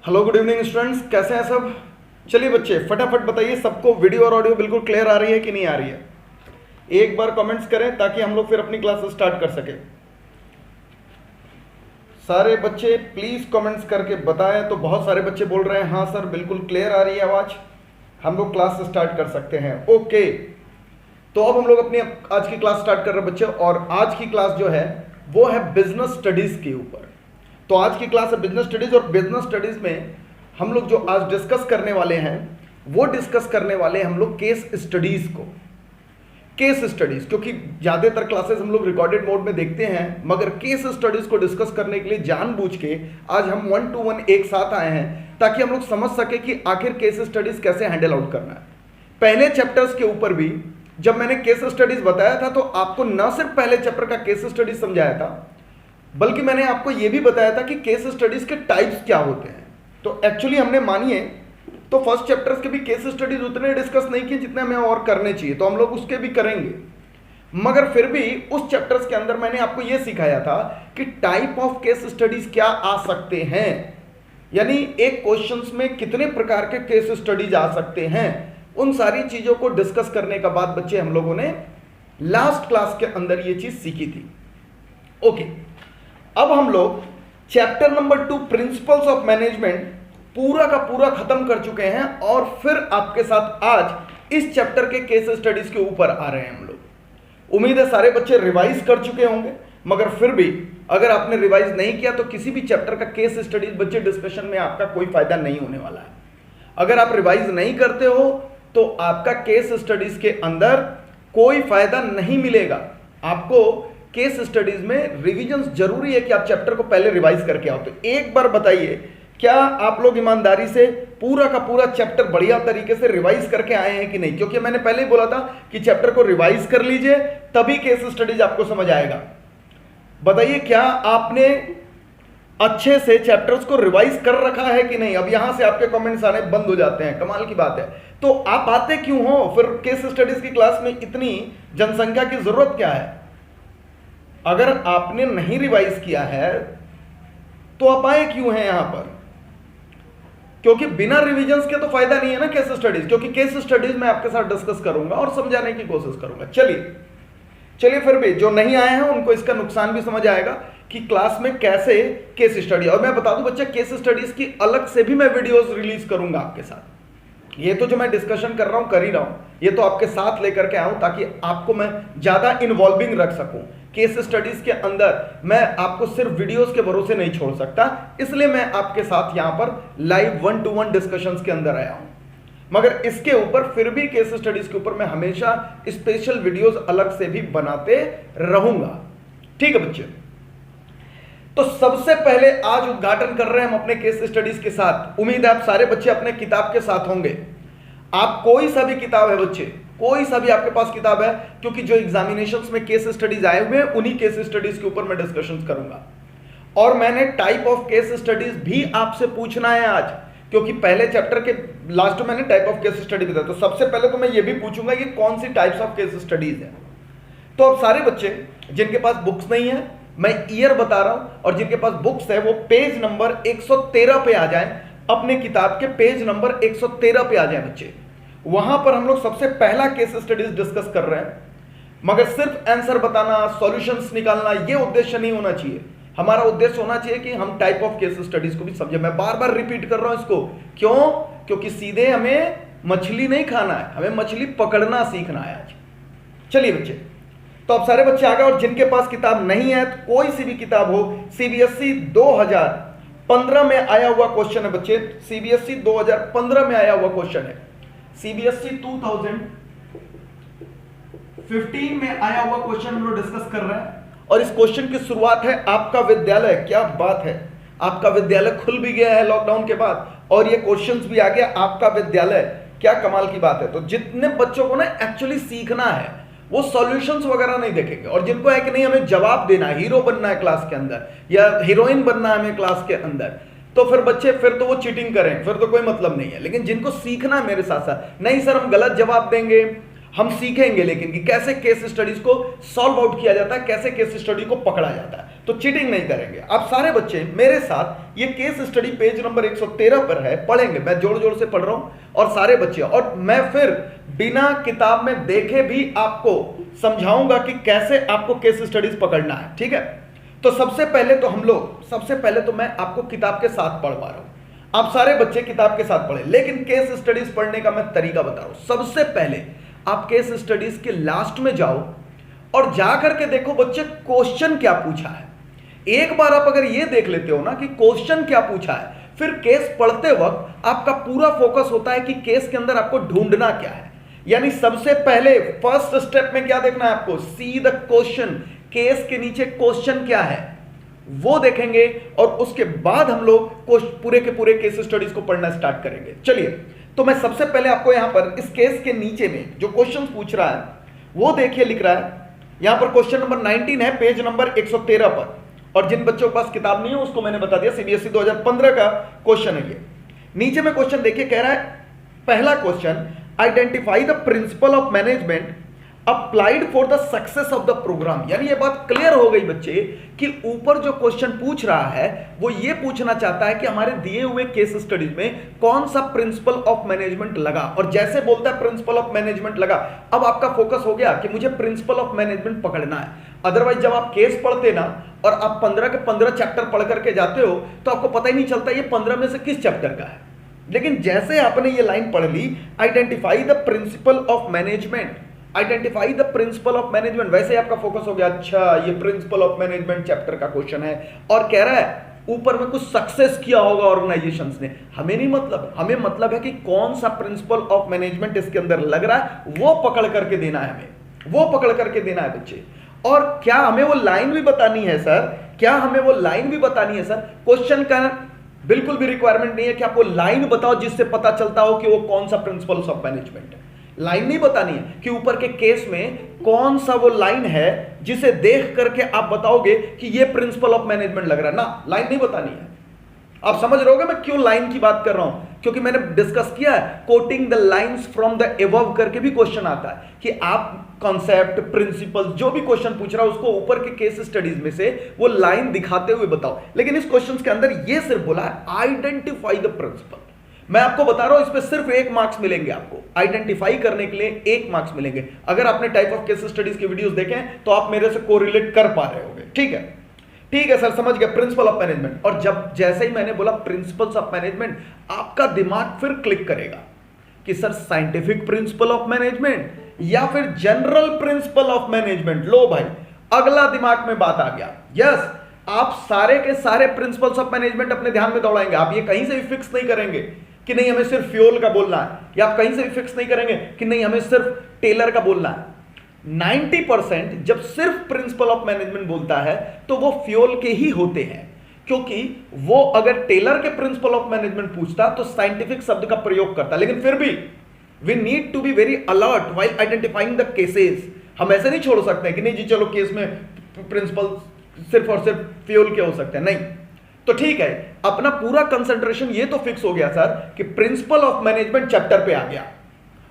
Hello good evening students, कैसे हैं सब। चलिए बच्चे फटाफट बताइए सबको वीडियो और ऑडियो बिल्कुल क्लियर आ रही है कि नहीं आ रही है। एक बार कमेंट्स करें ताकि हम लोग फिर अपनी क्लास स्टार्ट कर सके। सारे बच्चे प्लीज कमेंट्स करके बताएं। तो बहुत सारे बच्चे बोल रहे हैं हाँ सर बिल्कुल क्लियर आ रही है आवाज, हम लोग क्लास स्टार्ट कर सकते हैं। ओके, तो अब हम लोग अपनी आज की क्लास स्टार्ट कर रहे हैं बच्चे, और आज की क्लास जो है वो है बिजनेस स्टडीज के ऊपर। तो आज की क्लास है बिजनेस स्टडीज, और बिजनेस स्टडीज में हम लोग जो आज डिस्कस करने वाले हैं वो डिस्कस करने वाले हैं हम लोग केस स्टडीज को। केस स्टडीज, क्योंकि ज्यादातर क्लासेस हम लोग रिकॉर्डेड मोड में देखते हैं, मगर केस स्टडीज को डिस्कस करने के लिए जानबूझ के आज हम 1 to 1 एक साथ आए हैं ताकि हम लोग समझ सके कि आखिर केस स्टडीज कैसे हैंडल आउट करना है। पहले चैप्टर्स के ऊपर भी जब मैंने केस स्टडीज बताया था तो आपको न सिर्फ पहले चैप्टर का केस स्टडीज समझाया था, बल्कि मैंने आपको यह भी बताया था कि केस स्टडीज के टाइप्स क्या होते हैं। तो एक्चुअली हमने मानिए तो फर्स्ट चैप्टर्स के भी केस स्टडीज उतने डिस्कस नहीं किए जितने हमें और करने चाहिए, तो हम लोग उसके भी करेंगे। मगर फिर भी उस चैप्टर्स के अंदर मैंने आपको यह सिखाया था कि टाइप ऑफ केस स्टडीज क्या आ सकते हैं, यानी एक क्वेश्चंस में कितने प्रकार के केस स्टडीज आ सकते हैं। उन सारी चीजों को डिस्कस करने के बाद बच्चे हम लोगों ने लास्ट क्लास के अंदर यह चीज सीखी थी। ओके, अब हम लोग chapter number 2 principles of management पूरा का पूरा खत्म कर चुके हैं, और फिर आपके साथ आज इस चैप्टर के केस स्टडीज के ऊपर आ रहे हैं हम लोग। उम्मीद है सारे बच्चे रिवाइज कर चुके होंगे, मगर फिर भी अगर आपने रिवाइज नहीं किया तो किसी भी चैप्टर का केस स्टडीज बच्चे डिस्कशन में आपका कोई फायदा नहीं होने वाला है। अगर आप रिवाइज नहीं करते हो तो आपका केस स्टडीज के अंदर कोई फायदा नहीं मिलेगा। आपको केस स्टडीज में रिवीजन जरूरी है कि आप चैप्टर को पहले रिवाइज करके आओ। तो एक बार बताइए, क्या आप लोग ईमानदारी से पूरा का पूरा चैप्टर बढ़िया तरीके से रिवाइज करके आए हैं कि नहीं? क्योंकि मैंने पहले ही बोला था कि चैप्टर को रिवाइज कर लीजिए तभी केस स्टडीज आपको समझ आएगा। बताइए, क्या आपने अच्छे से चैप्टर्स को रिवाइज कर रखा है कि नहीं? अब यहां से आपके कमेंट्स आने बंद हो जाते हैं, कमाल की बात है। तो आप आते क्यों हो फिर केस स्टडीज की क्लास में? इतनी जनसंख्या की जरूरत क्या है? अगर आपने नहीं रिवाइज किया है तो आप आए क्यों हैं यहां पर? क्योंकि बिना रिवीजन के तो फायदा नहीं है ना केस स्टडीज, क्योंकि केस स्टडीज मैं आपके साथ डिस्कस करूंगा और समझाने की कोशिश करूंगा। चलिए फिर भी जो नहीं आए हैं उनको इसका नुकसान भी समझ आएगा कि क्लास में कैसे केस स्टडी। और मैं बता दूं बच्चे, केस स्टडीज की अलग से भी मैं वीडियोस रिलीज करूंगा आपके साथ। ये तो जो मैं डिस्कशन कर रहा हूं कर ही रहा हूं, ये तो आपके साथ लेकर के आऊं ताकि आपको मैं ज्यादा इन्वॉल्विंग रख सकूं। केस स्टडीज के अंदर मैं आपको सिर्फ वीडियोस के भरोसे नहीं छोड़ सकता, इसलिए मैं आपके साथ यहां पर लाइव 1 to 1 डिस्कशंस के अंदर आया हूं। मगर इसके ऊपर फिर भी केस स्टडीज के ऊपर मैं हमेशा स्पेशल वीडियोस अलग से भी बनाते रहूंगा। ठीक है बच्चे, तो सबसे पहले आज उद्घाटन कर रहे हैं हम अपने केस स्टडीज के साथ। उम्मीद है आप सारे बच्चे अपने किताब के साथ होंगे। आप कोई सा भी किताब है बच्चे, कोई सा भी आपके पास किताब है, क्योंकि जो एग्जामिनेशंस में केस स्टडीज आए हुए हैं उन्हीं केस स्टडीज के ऊपर मैं डिस्कशन करूंगा। और मैंने टाइप ऑफ केस स्टडीज भी आपसे पूछना है आज, क्योंकि पहले चैप्टर के लास्ट में मैंने टाइप ऑफ केस स्टडी बताया। तो सबसे पहले तो मैं ये भी पूछूंगा कि कौन सी टाइप्स ऑफ केस स्टडीज है। तो अब सारे बच्चे जिनके पास बुक्स नहीं है, मैं ईयर बता रहा हूं, और जिनके पास बुक्स है वो पेज नंबर 113 पे आ जाए, अपने किताब के पेज नंबर 113 पे आ जाए बच्चे। वहां पर हम लोग सबसे पहला केस स्टडीज डिस्कस कर रहे हैं। मगर सिर्फ आंसर बताना, सॉल्यूशंस निकालना ये उद्देश्य नहीं होना चाहिए। हमारा उद्देश्य होना चाहिए कि हम टाइप ऑफ केस स्टडीज को भी समझे। मैं बार बार रिपीट कर रहा हूं इसको, क्यों? क्योंकि सीधे हमें मछली नहीं खाना है, हमें मछली पकड़ना सीखना है आज। चलिए बच्चे, तो अब सारे बच्चे आ गए, और जिनके पास किताब नहीं है तो कोई सी भी किताब हो, सीबीएसई 2015 में आया हुआ क्वेश्चन है बच्चे, सीबीएसई 2015 में आया हुआ क्वेश्चन है। सीबीएसई 2015 में आया हुआ क्वेश्चन हम लोग डिस्कस कर रहे हैं, और इस क्वेश्चन की शुरुआत है आपका विद्यालय। क्या बात है, आपका विद्यालय खुल भी गया है लॉकडाउन के बाद, और ये क्वेश्चंस भी आ गया आपका विद्यालय। क्या कमाल की बात है। तो जितने बच्चों को ना एक्चुअली सीखना है वो सॉल्यूशंस वगैरह नहीं देखेंगे, और जिनको है कि नहीं हमें जवाब देना है, हीरो बनना है क्लास के अंदर या हीरोइन बनना है हमें क्लास के अंदर, तो फिर बच्चे फिर तो वो चीटिंग करें, फिर तो कोई मतलब नहीं है। लेकिन जिनको सीखना है मेरे साथ साथ, नहीं सर हम गलत जवाब देंगे, हम सीखेंगे लेकिन कि कैसे केस स्टडीज को सॉल्व आउट किया जाता है, कैसे केस स्टडी को पकड़ा जाता है। तो चीटिंग नहीं करेंगे। आप सारे बच्चे मेरे साथ ये केस स्टडी पेज नंबर 113 पर है, पढ़ेंगे। मैं जोर जोर से पढ़ रहा हूं और सारे बच्चे, और मैं फिर बिना किताब में देखे भी आपको समझाऊंगा कि कैसे आपको केस स्टडीज पकड़ना है, ठीक है। तो सबसे पहले तो मैं आपको किताब के साथ पढ़वा रहा हूं, आप सारे बच्चे किताब के साथ पढ़े, लेकिन केस स्टडीज पढ़ने का मैं तरीका बता रहा हूं। सबसे पहले आप केस स्टडीज के लास्ट में जाओ और जाकर के देखो बच्चे क्वेश्चन क्या पूछा है। एक बार आप अगर ये देख लेते हो ना कि क्वेश्चन क्या पूछा है, फिर केस पढ़ते वक्त आपका पूरा फोकस होता है कि केस के अंदर आपको ढूंढना क्या है। यानी सबसे पहले फर्स्ट स्टेप में क्या देखना है आपको, सी द क्वेश्चन, केस के नीचे क्वेश्चन क्या है वो देखेंगे, और उसके बाद हम लोग पूरे के पूरे केस स्टडीज को पढ़ना स्टार्ट करेंगे। चलिए, तो मैं सबसे पहले आपको यहां पर इस केस के नीचे में जो क्वेश्चन पूछ रहा है वो देखिए, लिख रहा है यहां पर क्वेश्चन नंबर 19 है पेज नंबर 113 पर, और जिन बच्चों के पास किताब नहीं है उसको मैंने बता दिया, सीबीएसई 2015 का क्वेश्चन है ये। नीचे में क्वेश्चन देखिए, कह रहा है पहला question, identify the principle of management applied for the success of the programme. यानी ये बात क्लियर हो गई बच्चे कि ऊपर जो क्वेश्चन पूछ रहा है वो ये पूछना चाहता है कि हमारे दिए हुए केस स्टडीज में कौन सा प्रिंसिपल ऑफ मैनेजमेंट लगा, और जैसे बोलता है प्रिंसिपल ऑफ मैनेजमेंट लगा, अब आपका फोकस हो गया कि मुझे प्रिंसिपल ऑफ मैनेजमेंट पकड़ना है। अदरवाइज जब आप केस पढ़ते ना और आप 15 के 15 चैप्टर पढ़ करके जाते हो तो आपको पता ही नहीं चलता ये 15 में से किस चैप्टर का है। लेकिन जैसे आपने ये लाइन पढ़ ली, identify the principle of management, identify the principle of management, वैसे आपका फोकस हो गया, अच्छा ये प्रिंसिपल ऑफ मैनेजमेंट चैप्टर का क्वेश्चन है और कह रहा है ऊपर में कुछ सक्सेस किया होगा ऑर्गेनाइजेशंस ने। हमें नहीं मतलब, हमें मतलब है कि कौन सा प्रिंसिपल ऑफ मैनेजमेंट इसके अंदर लग रहा है वो पकड़ करके देना है, हमें वो पकड़ करके देना है बच्चे। और क्या हमें वो लाइन भी बतानी है सर, क्या हमें वो लाइन भी बतानी है सर? क्वेश्चन का बिल्कुल भी रिक्वायरमेंट नहीं है कि आपको लाइन बताओ जिससे पता चलता हो कि वो कौन सा प्रिंसिपल्स ऑफ मैनेजमेंट है। लाइन नहीं बतानी है कि ऊपर के केस में कौन सा वो लाइन है जिसे देख करके आप बताओगे कि ये प्रिंसिपल ऑफ मैनेजमेंट लग रहा है ना, लाइन नहीं बतानी है। आप समझ रहे होगे मैं क्यों लाइन की बात कर रहा हूं, क्योंकि मैंने डिस्कस किया है quoting the lines from the above करके भी क्वेश्चन आता है कि आप कॉन्सेप्ट, प्रिंसिपल, जो भी क्वेश्चन पूछ रहा है उसको ऊपर के केस स्टडीज में से वो लाइन दिखाते हुए बताओ। लेकिन इस क्वेश्चन के अंदर ये सिर्फ बोला है आइडेंटिफाई द प्रिंसिपल। मैं आपको बता रहा हूं इस पे सिर्फ 1 मार्क्स मिलेंगे आपको, आइडेंटिफाई करने के लिए 1 मार्क्स मिलेंगे। अगर आपने टाइप ऑफ केस स्टडीज के वीडियोस देखें तो आप मेरे से कोरिलेट कर पा रहे होंगे। ठीक है, ठीक है सर, समझ गया प्रिंसिपल ऑफ मैनेजमेंट। और जब जैसे ही मैंने बोला प्रिंसिपल्स ऑफ मैनेजमेंट, आपका दिमाग फिर क्लिक करेगा कि sir scientific principle of management या फिर जनरल प्रिंसिपल ऑफ मैनेजमेंट। लो भाई, अगला दिमाग में बात आ गया। यस, आप सारे के सारे प्रिंसिपल्स ऑफ मैनेजमेंट अपने ध्यान में दौड़ाएंगे। आप ये कहीं से भी फिक्स नहीं करेंगे कि नहीं हमें सिर्फ फ्यूल का बोलना है, या आप कहीं से भी फिक्स नहीं करेंगे कि नहीं हमें सिर्फ टेलर का बोलना है। 90% जब सिर्फ प्रिंसिपल ऑफ मैनेजमेंट बोलता है तो वो फ्यूल के ही होते हैं, क्योंकि वो अगर टेलर के प्रिंसिपल ऑफ मैनेजमेंट पूछता तो साइंटिफिक शब्द का प्रयोग करता। लेकिन फिर भी we need to be very alert while identifying the cases. हम ऐसे नहीं छोड़ सकते कि नहीं जी चलो केस में प्रिंसिपल सिर्फ और सिर्फ फ्यूल के हो सकते हैं, नहीं। तो ठीक है, अपना पूरा कंसंट्रेशन ये तो फिक्स हो गया सर कि प्रिंसिपल ऑफ मैनेजमेंट चैप्टर पे आ गया।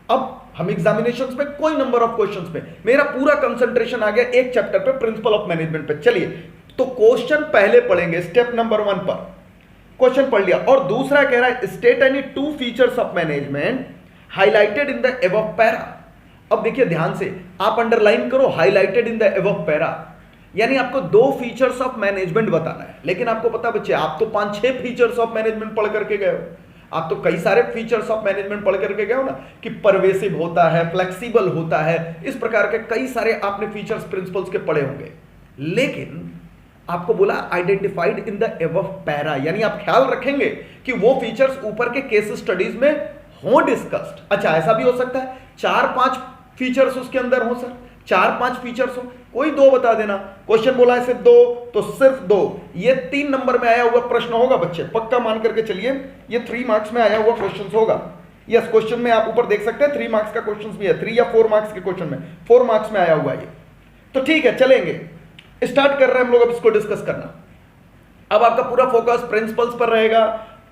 अब हम एग्जामिनेशंस में कोई नंबर ऑफ क्वेश्चंस पे मेरा पूरा कंसंट्रेशन आ गया एक चैप्टर पे, प्रिंसिपल ऑफ मैनेजमेंट पे। चलिए, तो क्वेश्चन पहले पढ़ेंगे, स्टेप नंबर 1 पर क्वेश्चन पढ़ लिया। और दूसरा कह रहा है state any 2 features of management highlighted in the above para. अब देखिए ध्यान से, आप अंडरलाइन करो highlighted in the above para, यानी आपको 2 फीचर्स ऑफ मैनेजमेंट बताना है। लेकिन आपको पता बच्चे, आप तो 5-6 फीचर्स ऑफ मैनेजमेंट पढ़ करके गए हो, आप तो कई सारे फीचर्स ऑफ मैनेजमेंट पढ़ करके गए हो ना, कि परवेसिव होता है, फ्लेक्सिबल होता है, इस प्रकार के कई सारे आपने फीचर्स प्रिंसिपल्स के पढ़े होंगे। लेकिन आपको बोला identified in the above para, यानी आप ख्याल रखेंगे कि वो फीचर्स ऊपर के केस स्टडीज में हो डिस्कस्ड। अच्छा, ऐसा भी हो सकता है 4-5 फीचर्स उसके अंदर हो सर, 4-5 फीचर्स हो, कोई 2 बता देना। क्वेश्चन बोला है सिर्फ 2 तो सिर्फ 2। ये 3 नंबर में आया हुआ प्रश्न होगा बच्चे, पक्का मान करके चलिए, ये 3 मार्क्स में आया हुआ क्वेश्चन होगा। यस, क्वेश्चन में आप ऊपर देख सकते हैं 3 मार्क्स का क्वेश्चन भी है, 3 या 4 मार्क्स के क्वेश्चन में 4 मार्क्स में आया हुआ है ये। तो ठीक है, चलेंगे, स्टार्ट कर रहे हैं हम लोग अब इसको डिस्कस करना। अब आपका पूरा फोकस प्रिंसिपल्स पर रहेगा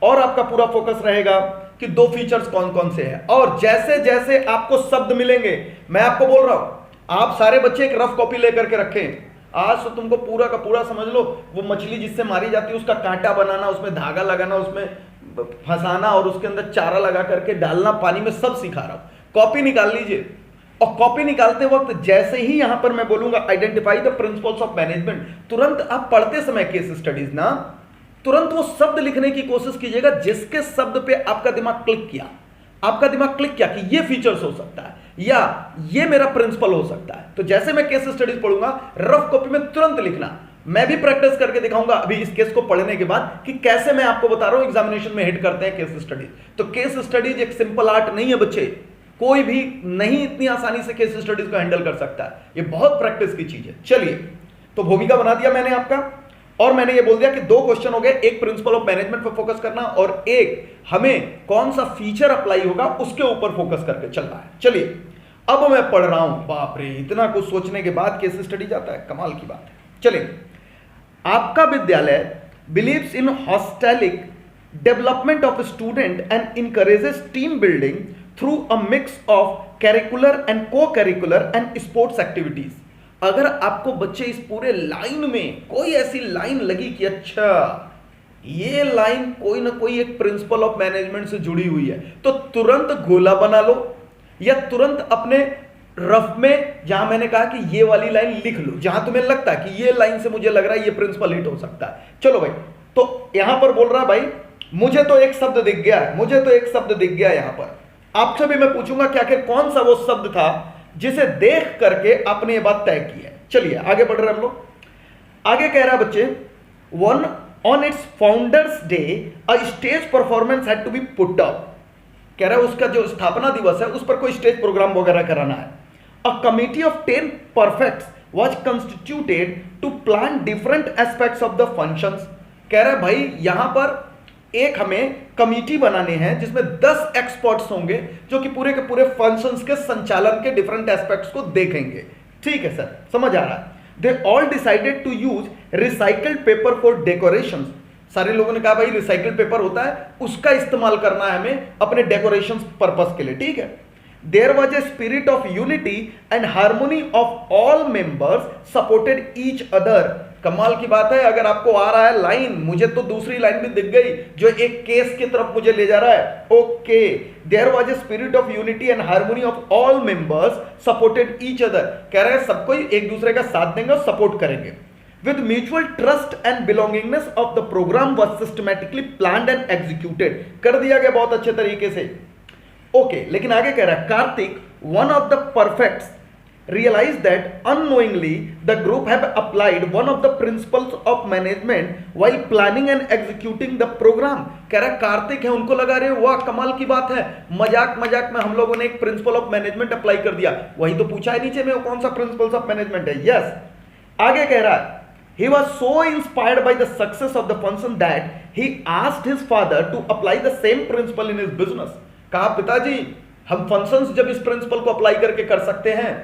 और आपका पूरा फोकस रहेगा कि 2 फीचर्स कौन कौन से हैं। और जैसे जैसे आपको शब्द मिलेंगे, मैं आपको बोल रहा हूं, आप सारे बच्चे एक रफ कॉपी लेकर के रखें आज तो तुमको पूरा का पूरा समझ लो, वो मछली जिससे मारी जाती है उसका कांटा बनाना, उसमें धागा लगाना, उसमें फंसाना और उसके अंदर चारा लगा करके डालना पानी में, सब सिखा रहा हूं। कॉपी निकाल लीजिए, और कॉपी निकालते वक्त जैसे ही यहां पर मैं बोलूंगा identify the principles of management, तुरंत आप पढ़ते समय केस स्टडीज ना, तुरंत वो शब्द लिखने की कोशिश कीजिएगा जिसके शब्द पे आपका दिमाग क्लिक किया, आपका दिमाग क्लिक किया कि ये फीचर्स हो सकता है या ये मेरा प्रिंसिपल हो सकता है। तो जैसे मैं केस स्टडीज पढ़ूंगा, रफ कॉपी में तुरंत लिखना। मैं भी प्रैक्टिस करके दिखाऊंगा अभी इस केस को पढ़ने के बाद कि कैसे मैं आपको बता रहा हूं एग्जामिनेशन में हिट करते हैं केस स्टडीज। तो केस स्टडीज एक सिंपल आर्ट नहीं है बच्चे, कोई भी नहीं इतनी आसानी से केस स्टडीज को हैंडल कर सकता है, ये बहुत प्रैक्टिस की चीज है। चलिए, तो भूमिका बना दिया मैंने आपका, और मैंने ये बोल दिया कि 2 क्वेश्चन हो गए, एक प्रिंसिपल ऑफ मैनेजमेंट पर फोकस करना और एक हमें कौन सा फीचर अप्लाई होगा उसके ऊपर फोकस करके चलना है। चलिए, अब मैं पढ़ रहा हूं, बाप रे इतना कुछ सोचने के बाद केस स्टडी जाता है, कमाल की बात है। चलिए, आपका विद्यालय believes in holistic development of student and encourages team building through a mix of curricular and co curricular and sports activities. अगर आपको बच्चे इस पूरे लाइन में कोई ऐसी लाइन लगी कि अच्छा ये लाइन कोई ना कोई एक प्रिंसिपल ऑफ मैनेजमेंट से जुड़ी हुई है, तो तुरंत गोला बना लो या तुरंत अपने रफ में जहां मैंने कहा कि ये वाली लाइन लिख लो, जहां तुम्हें लगता है कि ये लाइन से मुझे लग रहा है ये प्रिंसिपल हिट हो सकता है। चलो भाई, तो यहां पर बोल रहा है भाई मुझे तो एक शब्द दिख गया है, मुझे तो एक शब्द दिख गया यहां पर। आपसे भी मैं पूछूंगा कि आखिर कौन सा वो शब्द था जिसे देख करके आपने ये बात तय की है। चलिए आगे बढ़ रहे हम लोग। आगे कह रहा है बच्चे, one on its founders day a stage performance had to be put up. कह रहा है उसका जो स्थापना दिवस है उस पर कोई स्टेज प्रोग्राम वगैरह कराना है। A committee of 10 perfects was constituted to plan different aspects of the functions. कह रहा है भाई यहां पर एक हमें कमिटी बनाने हैं जिसमें 10 एक्सपर्ट्स होंगे जो कि पूरे के पूरे फंक्शंस के संचालन के डिफरेंट एस्पेक्ट्स को देखेंगे। ठीक है सर, समझ आ रहा है। They all decided to use recycled paper for decorations. सारे लोगों ने कहा भाई रिसाइकल्ड पेपर होता है उसका इस्तेमाल करना है हमें अपने डेकोरेशन पर्पस के लिए। ठीक है। There was a spirit of unity and harmony of all members supported each other. कमाल की बात है, अगर आपको आ रहा है लाइन, मुझे तो दूसरी लाइन भी दिख गई जो एक केस की तरफ मुझे ले जा रहा है। Okay, there was a spirit of unity and harmony of all members supported each other. कह रहे हैं सबको एक दूसरे का साथ देंगे और सपोर्ट करेंगे। With mutual trust and belongingness of the program was systematically planned and executed। कर दिया गया बहुत अच्छे तरीके से। ओके, लेकिन आगे कह रहा है Kartik, one of the perfects realized that unknowingly the group have applied one of the principles of management while planning and executing the program। कह रहा है कार्तिक है, उनको लगा रहे वाह कमाल की बात है, मजाक मजाक में हम लोगों ने एक प्रिंसिपल ऑफ मैनेजमेंट अप्लाई कर दिया। वही तो पूछा है नीचे में वो कौन सा प्रिंसिपल्स ऑफ मैनेजमेंट है। यस, आगे कह रहा है he was so inspired by the success of the function that he asked his father to apply the same principle in his business। कहा पिताजी हम फंक्शंस जब इस प्रिंसिपल को अप्लाई करके कर सकते हैं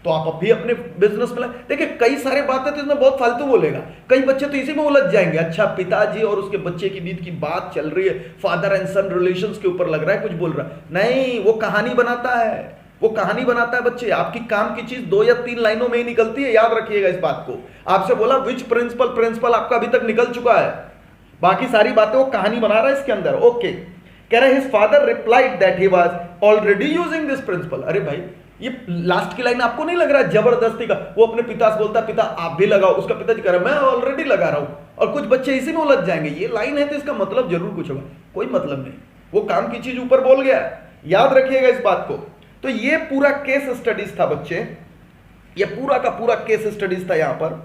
तो आप भी अपने बिजनेस में। देखिए कई सारे बातें तो इसमें बहुत फालतू बोलेगा, कई बच्चे तो इसी में उलझ जाएंगे। अच्छा पिताजी और उसके बच्चे के बीच की बात चल रही है, फादर एंड सन रिलेशंस के ऊपर लग रहा है कुछ बोल रहा है, नहीं वो कहानी बनाता है, वो कहानी बनाता है बच्चे। आपकी काम की चीज 2 या 3 लाइनों में ही निकलती है, याद रखिएगा इस बात को। आपसे बोला विच प्रिंसिपल आपका अभी तक निकल चुका है, बाकी सारी बातें वो कहानी बना रहा है इसके अंदर। ओके, कह रहे his father replied that he was already using this principle. अरे भाई ये लास्ट की लाइन आपको नहीं लग रहा है जबरदस्ती का? वो अपने पिता से बोलता है पिता आप भी लगाओ, उसका पिताजी कह रहा है मैं ऑलरेडी लगा रहा हूं, और कुछ बच्चे इसी में उलझ जाएंगे। ये लाइन है तो इसका मतलब जरूर कुछ होगा, कोई मतलब नहीं, वो काम की चीज ऊपर बोल गया, याद रखिएगा इस बात को। तो ये पूरा केस स्टडीज था बच्चे, ये पूरा का पूरा केस स्टडीज था यहां पर।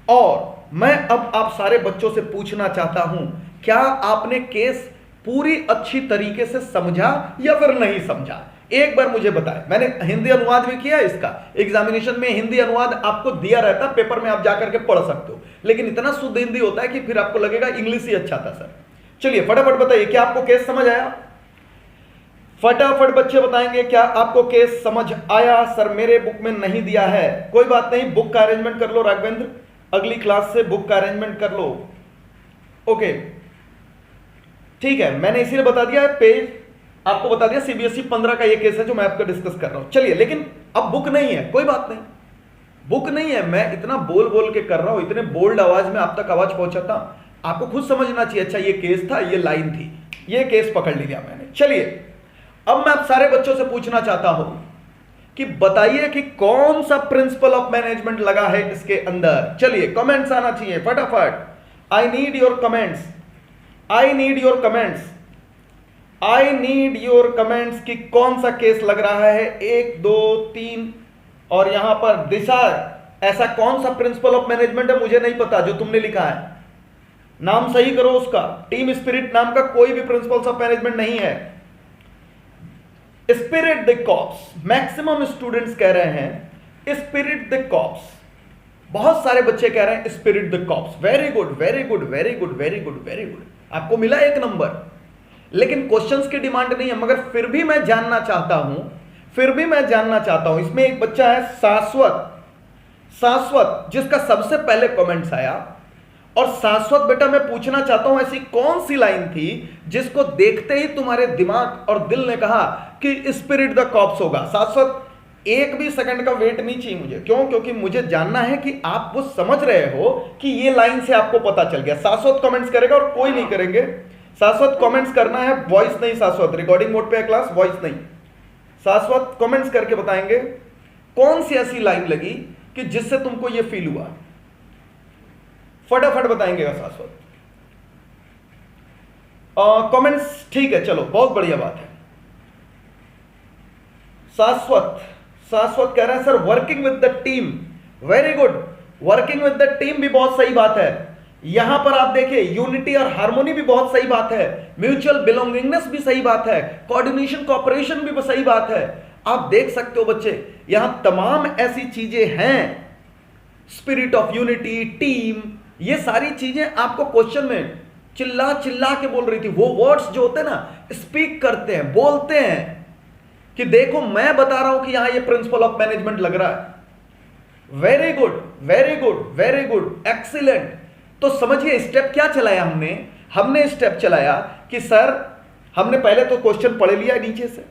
और मैं अब आप सारे बच्चों से पूछना चाहता हूं, क्या आपने केस पूरी अच्छी तरीके से समझा या फिर नहीं समझा? एक बार मुझे बताएं। मैंने हिंदी अनुवाद भी किया इसका, एग्जामिनेशन में हिंदी अनुवाद आपको दिया रहता, पेपर में आप जाकर के पढ़ सकते हो, लेकिन इतना शुद्ध हिंदी होता है कि फिर आपको लगेगा इंग्लिश ही अच्छा था सर। चलिए फटाफट बताइए, क्या आपको केस समझ आया? फटाफट बच्चे बताएंगे क्या आपको केस समझ आया? सर मेरे बुक में नहीं दिया है, कोई बात नहीं, बुक का अरेंजमेंट कर लो राघवेंद्र, अगली क्लास से बुक का अरेंजमेंट कर लो। ओके ठीक है, मैंने इसीलिए बता दिया है, पेज आपको बता दिया सीबीएसई 15 का ये केस है जो मैं आपको डिस्कस कर रहा हूं। चलिए, लेकिन अब बुक नहीं है, कोई बात नहीं, बुक नहीं है, मैं इतना बोल बोल के कर रहा हूं, इतने बोल्ड आवाज में आप तक आवाज पहुंचाता हूं, आपको खुद समझना चाहिए। अच्छा ये केस था, ये लाइन थी, ये केस पकड़ लिया मैंने। चलिए अब मैं आप सारे बच्चों से पूछना चाहता हूं कि बताइए कि कौन सा प्रिंसिपल ऑफ मैनेजमेंट लगा है इसके अंदर। चलिए कमेंट्स आना चाहिए फटाफट। I need your comments, I need your comments, I need your comments कि कौन सा केस लग रहा है। 1 2 3 और यहां पर दिशा, ऐसा कौन सा प्रिंसिपल ऑफ मैनेजमेंट है मुझे नहीं पता जो तुमने लिखा है, नाम सही करो उसका। टीम स्पिरिट नाम का कोई भी प्रिंसिपल्स ऑफ मैनेजमेंट नहीं है। Spirit de corps, maximum students कह रहे हैं स्पिरिट द कॉप्स, बहुत सारे बच्चे कह रहे हैं spirit de corps. Very good very good very good very good very good, आपको मिला 1 नंबर। लेकिन क्वेश्चंस की डिमांड नहीं है, मगर फिर भी मैं जानना चाहता हूं, फिर भी मैं जानना चाहता हूं। इसमें एक बच्चा है शाश्वत, शाश्वत जिसका सबसे पहले कमेंट्स आया। और शाश्वत बेटा मैं पूछना चाहता हूं ऐसी कौन सी लाइन थी जिसको देखते ही तुम्हारे दिमाग और दिल ने कहा कि स्पिरिट द कॉप्स होगा। शाश्वत 1 भी सेकंड का वेट नहीं चाहिए मुझे, क्यों? क्योंकि मुझे जानना है कि आप वो समझ रहे हो कि ये लाइन से आपको पता चल गया। शाश्वत कमेंट्स करेगा और कोई नहीं करेंगे। शाश्वत कमेंट्स करना है, वॉइस नहीं। शाश्वत रिकॉर्डिंग मोड पे है क्लास, वॉइस नहीं। शाश्वत कमेंट्स करके बताएंगे कौन सी ऐसी लाइन लगी कि जिससे तुमको ये फील हुआ। फटाफट बताएंगे शाश्वत। कमेंट्स ठीक है, चलो बहुत बढ़िया बात है। शाश्वत, शाश्वत कह रहे हैं sir working with the team. Very good, working with the team भी बहुत सही बात है। यहां पर आप देखिए यूनिटी और हार्मोनी भी बहुत सही बात है, म्यूचुअल बिलोंगिंगनेस भी सही बात है, कोऑर्डिनेशन कोऑपरेशन भी सही बात है। आप देख सकते हो बच्चे यहां तमाम ऐसी चीजें हैं, स्पिरिट ऑफ यूनिटी, टीम, ये सारी चीजें आपको क्वेश्चन में चिल्ला चिल्ला के बोल रही थी। वो वर्ड्स जो होते हैं ना, स्पीक करते हैं, बोलते हैं कि देखो मैं बता रहा हूं कि यहां ये प्रिंसिपल ऑफ मैनेजमेंट लग रहा है। Very good very good very good, excellent. तो समझिए स्टेप क्या चलाया हमने, हमने स्टेप चलाया कि सर हमने पहले तो क्वेश्चन पढ़ लिया नीचे से,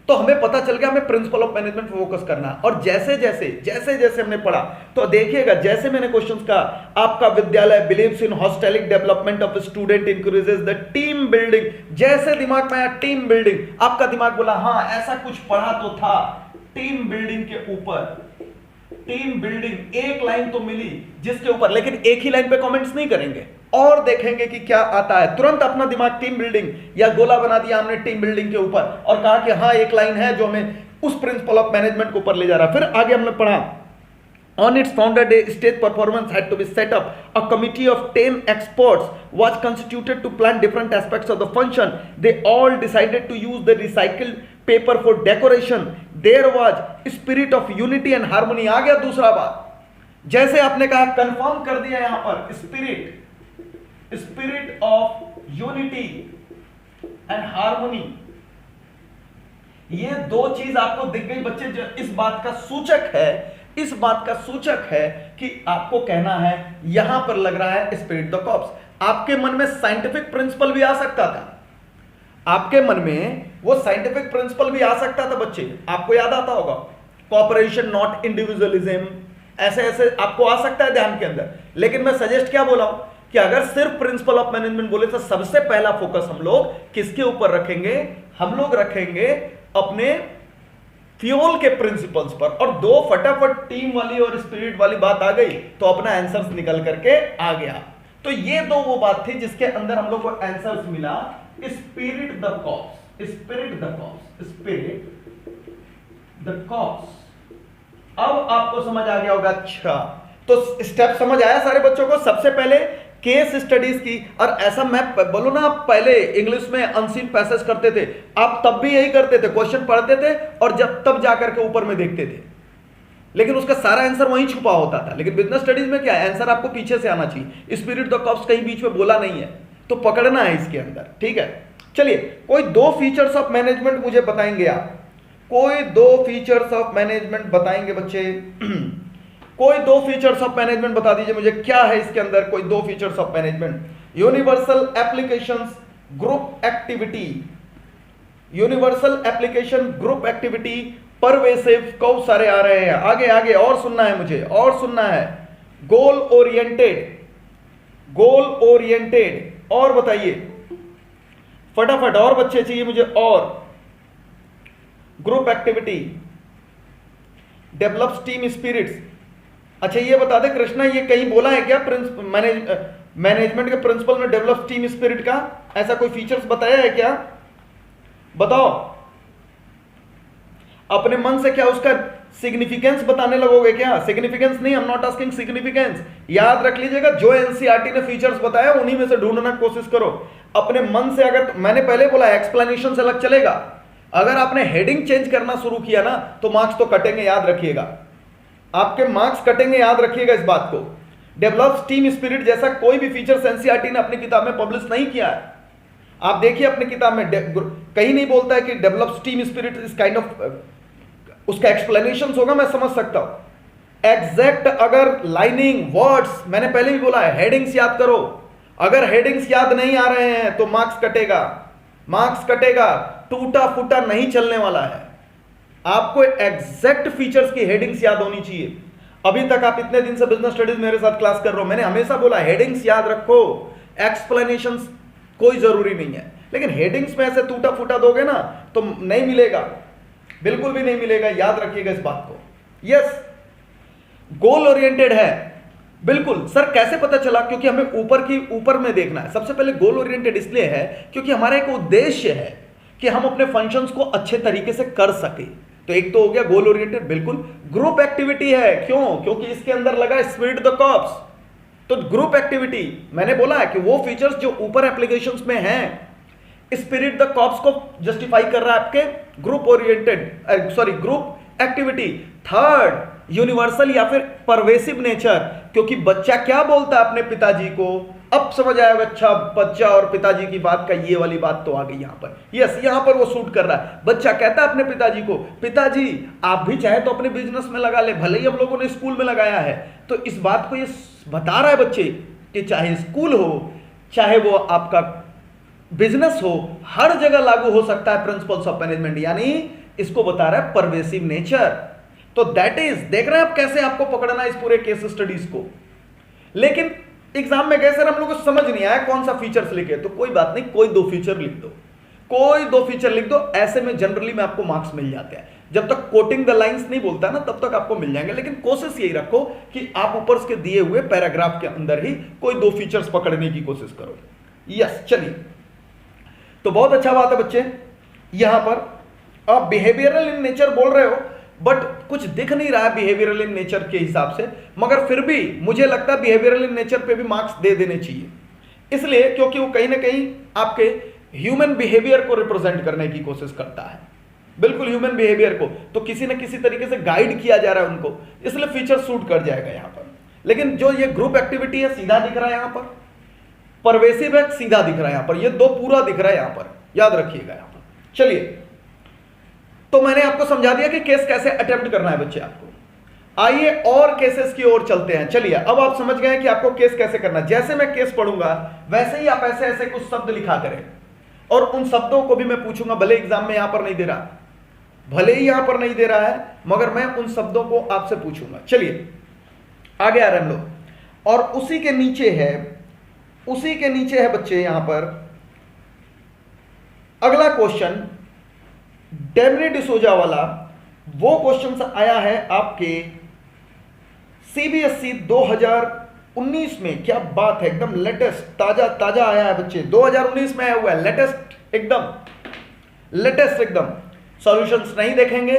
तो हमें पता चल गया हमें प्रिंसिपल ऑफ मैनेजमेंट फोकस करना। और जैसे जैसे जैसे जैसे हमने पढ़ा तो देखिएगा, जैसे मैंने क्वेश्चंस कहा, आपका विद्यालय believes in holistic development of student, increases the team building. जैसे दिमाग में आया टीम बिल्डिंग, आपका दिमाग बोला हाँ ऐसा कुछ पढ़ा तो था टीम बिल्डिंग के ऊपर। टीम बिल्डिंग एक लाइन तो मिली जिसके ऊपर, लेकिन एक ही लाइन पे कमेंट्स नहीं करेंगे और देखेंगे कि क्या आता है। तुरंत अपना दिमाग टीम बिल्डिंग या गोला बना दिया हमने टीम बिल्डिंग के ऊपर और कहा कि हाँ एक लाइन है जो हमें उस प्रिंसिपल ऑफ मैनेजमेंट के ऊपर ले जा रहा है। फिर आगे हमने पढ़ा On its founder day, stage performance had to be set up. A committee of 10 experts was constituted to plan different aspects of the function. They all decided to use the recycled paper for decoration. There was spirit of unity and harmony. आ गया दूसरा बात, जैसे आपने कहा confirm कर दिया यहां पर spirit of unity and harmony. ये 2 चीज आपको दिख गई बच्चे, जो इस बात का सूचक है, इस बात का सूचक है कि आपको कहना है यहां पर लग रहा है स्पिरिट द कॉर्प्स। आपके मन में साइंटिफिक प्रिंसिपल भी आ सकता था, आपके मन में वो साइंटिफिक प्रिंसिपल भी आ सकता था बच्चे, आपको याद आता होगा, कॉपरेशन नॉट इंडिविजुअलिज्म, ऐसे ऐसे आपको आ सकता है ध्यान के अंदर। लेकिन मैं सजेस्ट क्या बोला हूं कि अगर सिर्फ प्रिंसिपल ऑफ मैनेजमेंट बोले तो सबसे पहला फोकस हम लोग किसके ऊपर रखेंगे, हम लोग रखेंगे अपने फ्यूल के प्रिंसिपल्स पर। और 2 फटाफट टीम वाली और स्पिरिट वाली बात आ गई तो अपना आंसर्स निकल करके आ गया। तो ये 2 वो बात थी जिसके अंदर हम लोग को आंसर्स मिला, spirit the cause, spirit the cause, spirit the cause. अब आपको समझ आ गया होगा। अच्छा तो स्टेप समझ आया सारे बच्चों को। सबसे पहले केस स्टडीज की, और ऐसा मैं बोलूं ना, आप पहले इंग्लिश में अनसीन पैसेज करते थे, आप तब भी यही करते थे, क्वेश्चन पढ़ते थे और जब तब जाकर के ऊपर में देखते थे, लेकिन उसका सारा आंसर वहीं छुपा होता था। लेकिन बिजनेस स्टडीज में क्या है, आंसर आपको पीछे से आना चाहिए। स्पिरिट द कॉर्प्स कहीं बीच में बोला नहीं है, तो पकड़ना है इसके अंदर, ठीक है। चलिए कोई 2 फीचर्स ऑफ मैनेजमेंट मुझे बताएंगे आप, कोई 2 फीचर्स ऑफ मैनेजमेंट बताएंगे बच्चे। कोई 2 फीचर्स ऑफ मैनेजमेंट बता दीजिए मुझे, क्या है इसके अंदर कोई 2 features of management. Universal applications group activity, universal application group activity pervasive, बहुत सारे आ रहे हैं। आगे आगे और सुनना है मुझे, और सुनना है। गोल ओरिएंटेड, गोल ओरिएंटेड, और बताइए फटाफट, और बच्चे चाहिए मुझे। और group activity, develops team spirits. अच्छा ये बता दे कृष्णा, ये कहीं बोला है क्या मैनेजमेंट के प्रिंसिपल में डेवलप टीम स्पिरिट का ऐसा कोई फीचर्स बताया है क्या? बताओ अपने मन से, क्या उसका सिग्निफिकेंस बताने लगोगे क्या? सिग्निफिकेंस नहीं, I am not asking significance. याद रख लीजिएगा, जो एनसीईआरटी ने फीचर्स बताया उन्हीं में से ढूंढना कोशिश करो अपने मन से। अगर मैंने पहले बोला एक्सप्लेनेशन से अलग चलेगा, अगर आपने हेडिंग चेंज करना शुरू किया ना तो मार्क्स तो कटेंगे, याद रखिएगा, आपके मार्क्स कटेंगे, याद रखिएगा इस बात को। डेवलप्स टीम स्पिरिट जैसा कोई भी फीचर्स एनसीईआरटी ने अपनी किताब में पब्लिश नहीं किया है। आप देखिए अपनी किताब में कहीं नहीं बोलता है कि डेवलप्स टीम स्पिरिट इस काइंड ऑफ, उसका एक्सप्लेनेशन होगा, मैं समझ सकता हूं। एग्जैक्ट अगर लाइनिंग वर्ड्स, मैंने पहले भी बोला है हेडिंग्स याद करो। अगर हेडिंग्स याद नहीं आ रहे हैं तो मार्क्स कटेगा, मार्क्स कटेगा, टूटा फूटा नहीं चलने वाला है। आपको एग्जैक्ट फीचर्स की हेडिंग्स याद होनी चाहिए। अभी तक आप इतने दिन से बिजनेस स्टडीज मेरे साथ क्लास कर रहे हो, मैंने हमेशा बोला हेडिंग्स याद रखो, एक्सप्लेनेशंस कोई जरूरी नहीं है। लेकिन हेडिंग्स में ऐसे टूटा फूटा दोगे ना तो नहीं मिलेगा, बिल्कुल भी नहीं मिलेगा, याद रखिएगा इस बात को। यस, गोल ओरिएंटेड है, बिल्कुल सर। कैसे पता चला? क्योंकि हमें ऊपर में देखना है। सबसे पहले गोल ओरिएंटेड इसलिए है क्योंकि हमारा एक उद्देश्य है कि हम अपने फंक्शंस को अच्छे तरीके से कर सके। तो एक तो हो गया गोल ओरिएंटेड, बिल्कुल। ग्रुप एक्टिविटी है, क्यों? क्योंकि इसके अंदर लगा स्पिरिट द कॉर्प्स। तो ग्रुप एक्टिविटी, मैंने बोला है कि वो फीचर्स जो ऊपर एप्लीकेशंस में हैं, स्पिरिट द कॉर्प्स को जस्टिफाई कर रहा है आपके group oriented, sorry group activity. Third, universal या फिर परवेसिव नेचर, क्योंकि बच्चा क्या बोलता है अपने पिताजी को, अब समझ आएगा, अच्छा बच्चा और पिताजी की बात का ये वाली बात तो आ गई यहां पर। यस, यहां पर वो शूट कर रहा है। बच्चा कहता है अपने पिताजी को, पिताजी आप भी चाहे तो अपने बिजनेस में लगा ले, भले ही हम लोगों ने स्कूल में लगाया है। तो इस बात को ये बता रहा है बच्चे कि चाहे स्कूल हो, चाहे वो आपका बिजनेस हो, हर जगह लागू हो सकता है प्रिंसिपल्स ऑफ मैनेजमेंट। यानी इसको बता रहा है परवेसिव नेचर। तो दैट इज, देख रहे हैं आप कैसे आपको पकड़ना है इस पूरे केस स्टडीज को। लेकिन एग्जाम में गए सर हम लोग को समझ नहीं आया कौन सा फीचर्स लिखे, तो कोई बात नहीं, कोई दो फीचर लिख दो, कोई दो फीचर लिख दो। ऐसे में जनरली में आपको मार्क्स मिल जाते हैं। जब तक कोटिंग द लाइंस नहीं बोलता ना तब तक आपको मिल जाएंगे। लेकिन कोशिश यही रखो कि आप ऊपर के दिए हुए पैराग्राफ के अंदर ही कोई दो फीचर्स पकड़ने की कोशिश करो। यस, चलिए, तो बहुत अच्छा बात है बच्चे। यहां पर आप बिहेवियरल इन नेचर बोल रहे हो, बट कुछ दिख नहीं रहा है बिहेवियरल इन नेचर के हिसाब से, मगर फिर भी मुझे लगता है बिहेवियरल इन नेचर पे भी मार्क्स दे देने चाहिए। इसलिए क्योंकि वो कहीं ना कहीं आपके ह्यूमन बिहेवियर को रिप्रेजेंट करने की कोशिश करता है, बिल्कुल ह्यूमन बिहेवियर को। तो किसी न किसी तरीके से गाइड किया जा रहा है उनको, इसलिए फीचर सूट कर जाएगा यहां पर। लेकिन जो ये ग्रुप एक्टिविटी है सीधा दिख रहा है यहां पर, परवेसिव है सीधा दिख रहा है यहां पर, ये दो पूरा दिख रहा है यहां पर, याद रखिएगा यहां पर। चलिए, तो मैंने आपको समझा दिया कि केस कैसे अटेम्प्ट करना है बच्चे आपको। आइए और केसेस की ओर चलते हैं। चलिए, अब आप समझ गए कि आपको केस कैसे करना है। जैसे मैं केस पढ़ूंगा वैसे ही आप ऐसे ऐसे कुछ शब्द लिखा करें, और उन शब्दों को भी मैं पूछूंगा, भले एग्जाम में यहां पर नहीं दे रहा, भले ही यहां पर नहीं दे रहा है, मगर मैं उन शब्दों को आपसे पूछूंगा। चलिए आगे आ रहे हम लोग, और उसी के नीचे है बच्चे यहां पर अगला क्वेश्चन, डेमरी डिसोजा वाला। वो क्वेश्चन आया है आपके सीबीएसई 2019 में। क्या बात है, एकदम लेटेस्ट, ताजा ताजा आया है बच्चे, 2019 में आया हुआ है, लेटेस्ट एकदम। सॉल्यूशंस नहीं देखेंगे,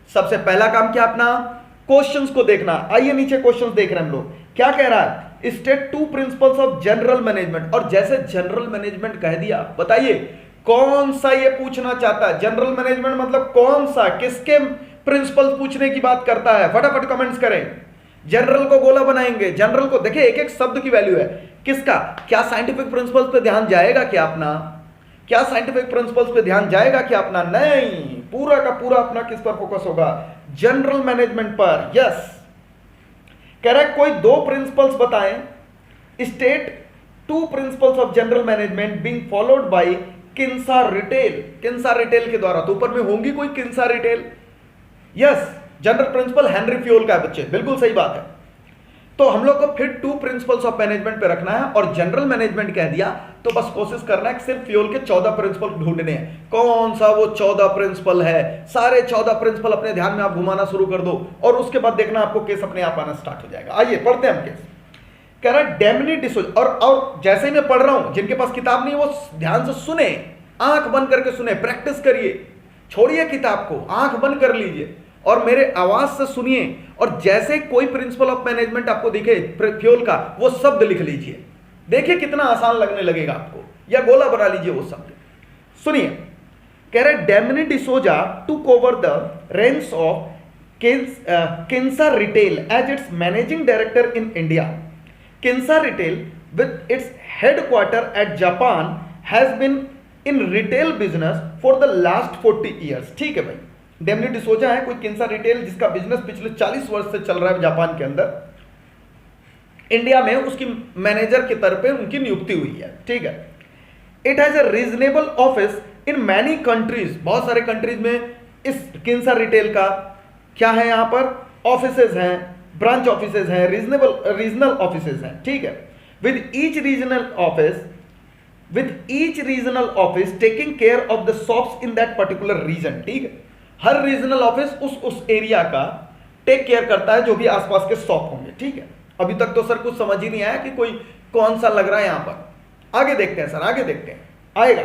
सबसे पहला काम क्या अपना, क्वेश्चंस को देखना। आइए नीचे क्वेश्चंस देख रहे हैं हम लोग। क्या कह रहा है, state two principles of general management. और जैसे जनरल मैनेजमेंट कह दिया, बताइए कौन सा ये पूछना चाहता है। जनरल मैनेजमेंट मतलब कौन सा, किसके प्रिंसिपल्स पूछने की बात करता है, फटाफट कमेंट्स करें। जनरल को गोला बनाएंगे, जनरल को देखिए एक एक शब्द की वैल्यू है किसका। क्या साइंटिफिक प्रिंसिपल्स पे ध्यान जाएगा क्या अपना, क्या साइंटिफिक प्रिंसिपल्स पे ध्यान जाएगा क्या अपना, नहीं, पूरा का पूरा अपना किस पर फोकस होगा, जनरल मैनेजमेंट पर। यस, कह रहा है कोई दो प्रिंसिपल्स बताएं, state two principles of general management being followed by Kinsa retail. Kinsa retail के द्वारा, तो ऊपर में होंगी कोई Kinsa retail, yes, general principle Henri Fayol का है बच्चे, बिल्कुल सही बात है। तो हम लोग को फिर 2 प्रिंसिपल्स ऑफ मैनेजमेंट पे रखना है, और जनरल मैनेजमेंट कह दिया तो बस कोशिश करना है कि सिर्फ फ्योल के 14 प्रिंसिपल ढूंढने हैं। कौन सा वो 14 प्रिंसिपल है, सारे 14 प्रिंसिपल अपने ध्यान में आप घुमाना शुरू कर दो, और उसके बाद देखना आपको केस अपने आप आना स्टार्ट हो जाएगा। आइए पढ़ते हैं हम केस। कह रहा है डेमनी डिसोजा, और जैसे ही मैं पढ़ रहा हूं, जिनके पास किताब नहीं वो ध्यान से सुने, आंख बंद करके सुने, प्रैक्टिस करिए, छोड़िए किताब को, आंख बंद कर लीजिए और मेरे आवाज से सुनिए, और जैसे कोई प्रिंसिपल ऑफ मैनेजमेंट आपको दिखे फ्योल का, वो शब्द लिख लीजिए। देखिए कितना आसान लगने लगेगा आपको, या गोला बना लीजिए वो शब्द। सुनिए, कह रहे Demni D'Souza took over the reins of Kinsa retail as its managing director in India. Kinsa retail with its headquarter at Japan has been in retail business for the last 40 years। ठीक है भाई, डेमनी डिसोजा है कोई किंसा रिटेल जिसका बिजनेस पिछले 40 वर्ष से चल रहा है जापान के अंदर, इंडिया में उसकी मैनेजर के तौर पे उनकी नियुक्ति हुई है। ठीक है, it has a reasonable office in many countries, बहुत सारे कंट्रीज में इस किंसा रिटेल का क्या है, यहां पर ऑफिसेज हैं, ब्रांच ऑफिसेज हैं, रीजनल ऑफिसेज हैं। ठीक है, with each regional office taking care of the shops in that particular region। ठीक है, हर रीजनल ऑफिस उस एरिया का टेक केयर करता है जो भी आसपास के शॉप होंगे। ठीक है, अभी तक तो सर कुछ समझ ही नहीं आया कि कोई कौन सा लग रहा है यहां पर। आगे देखते हैं सर, आगे देखते हैं, आएगा।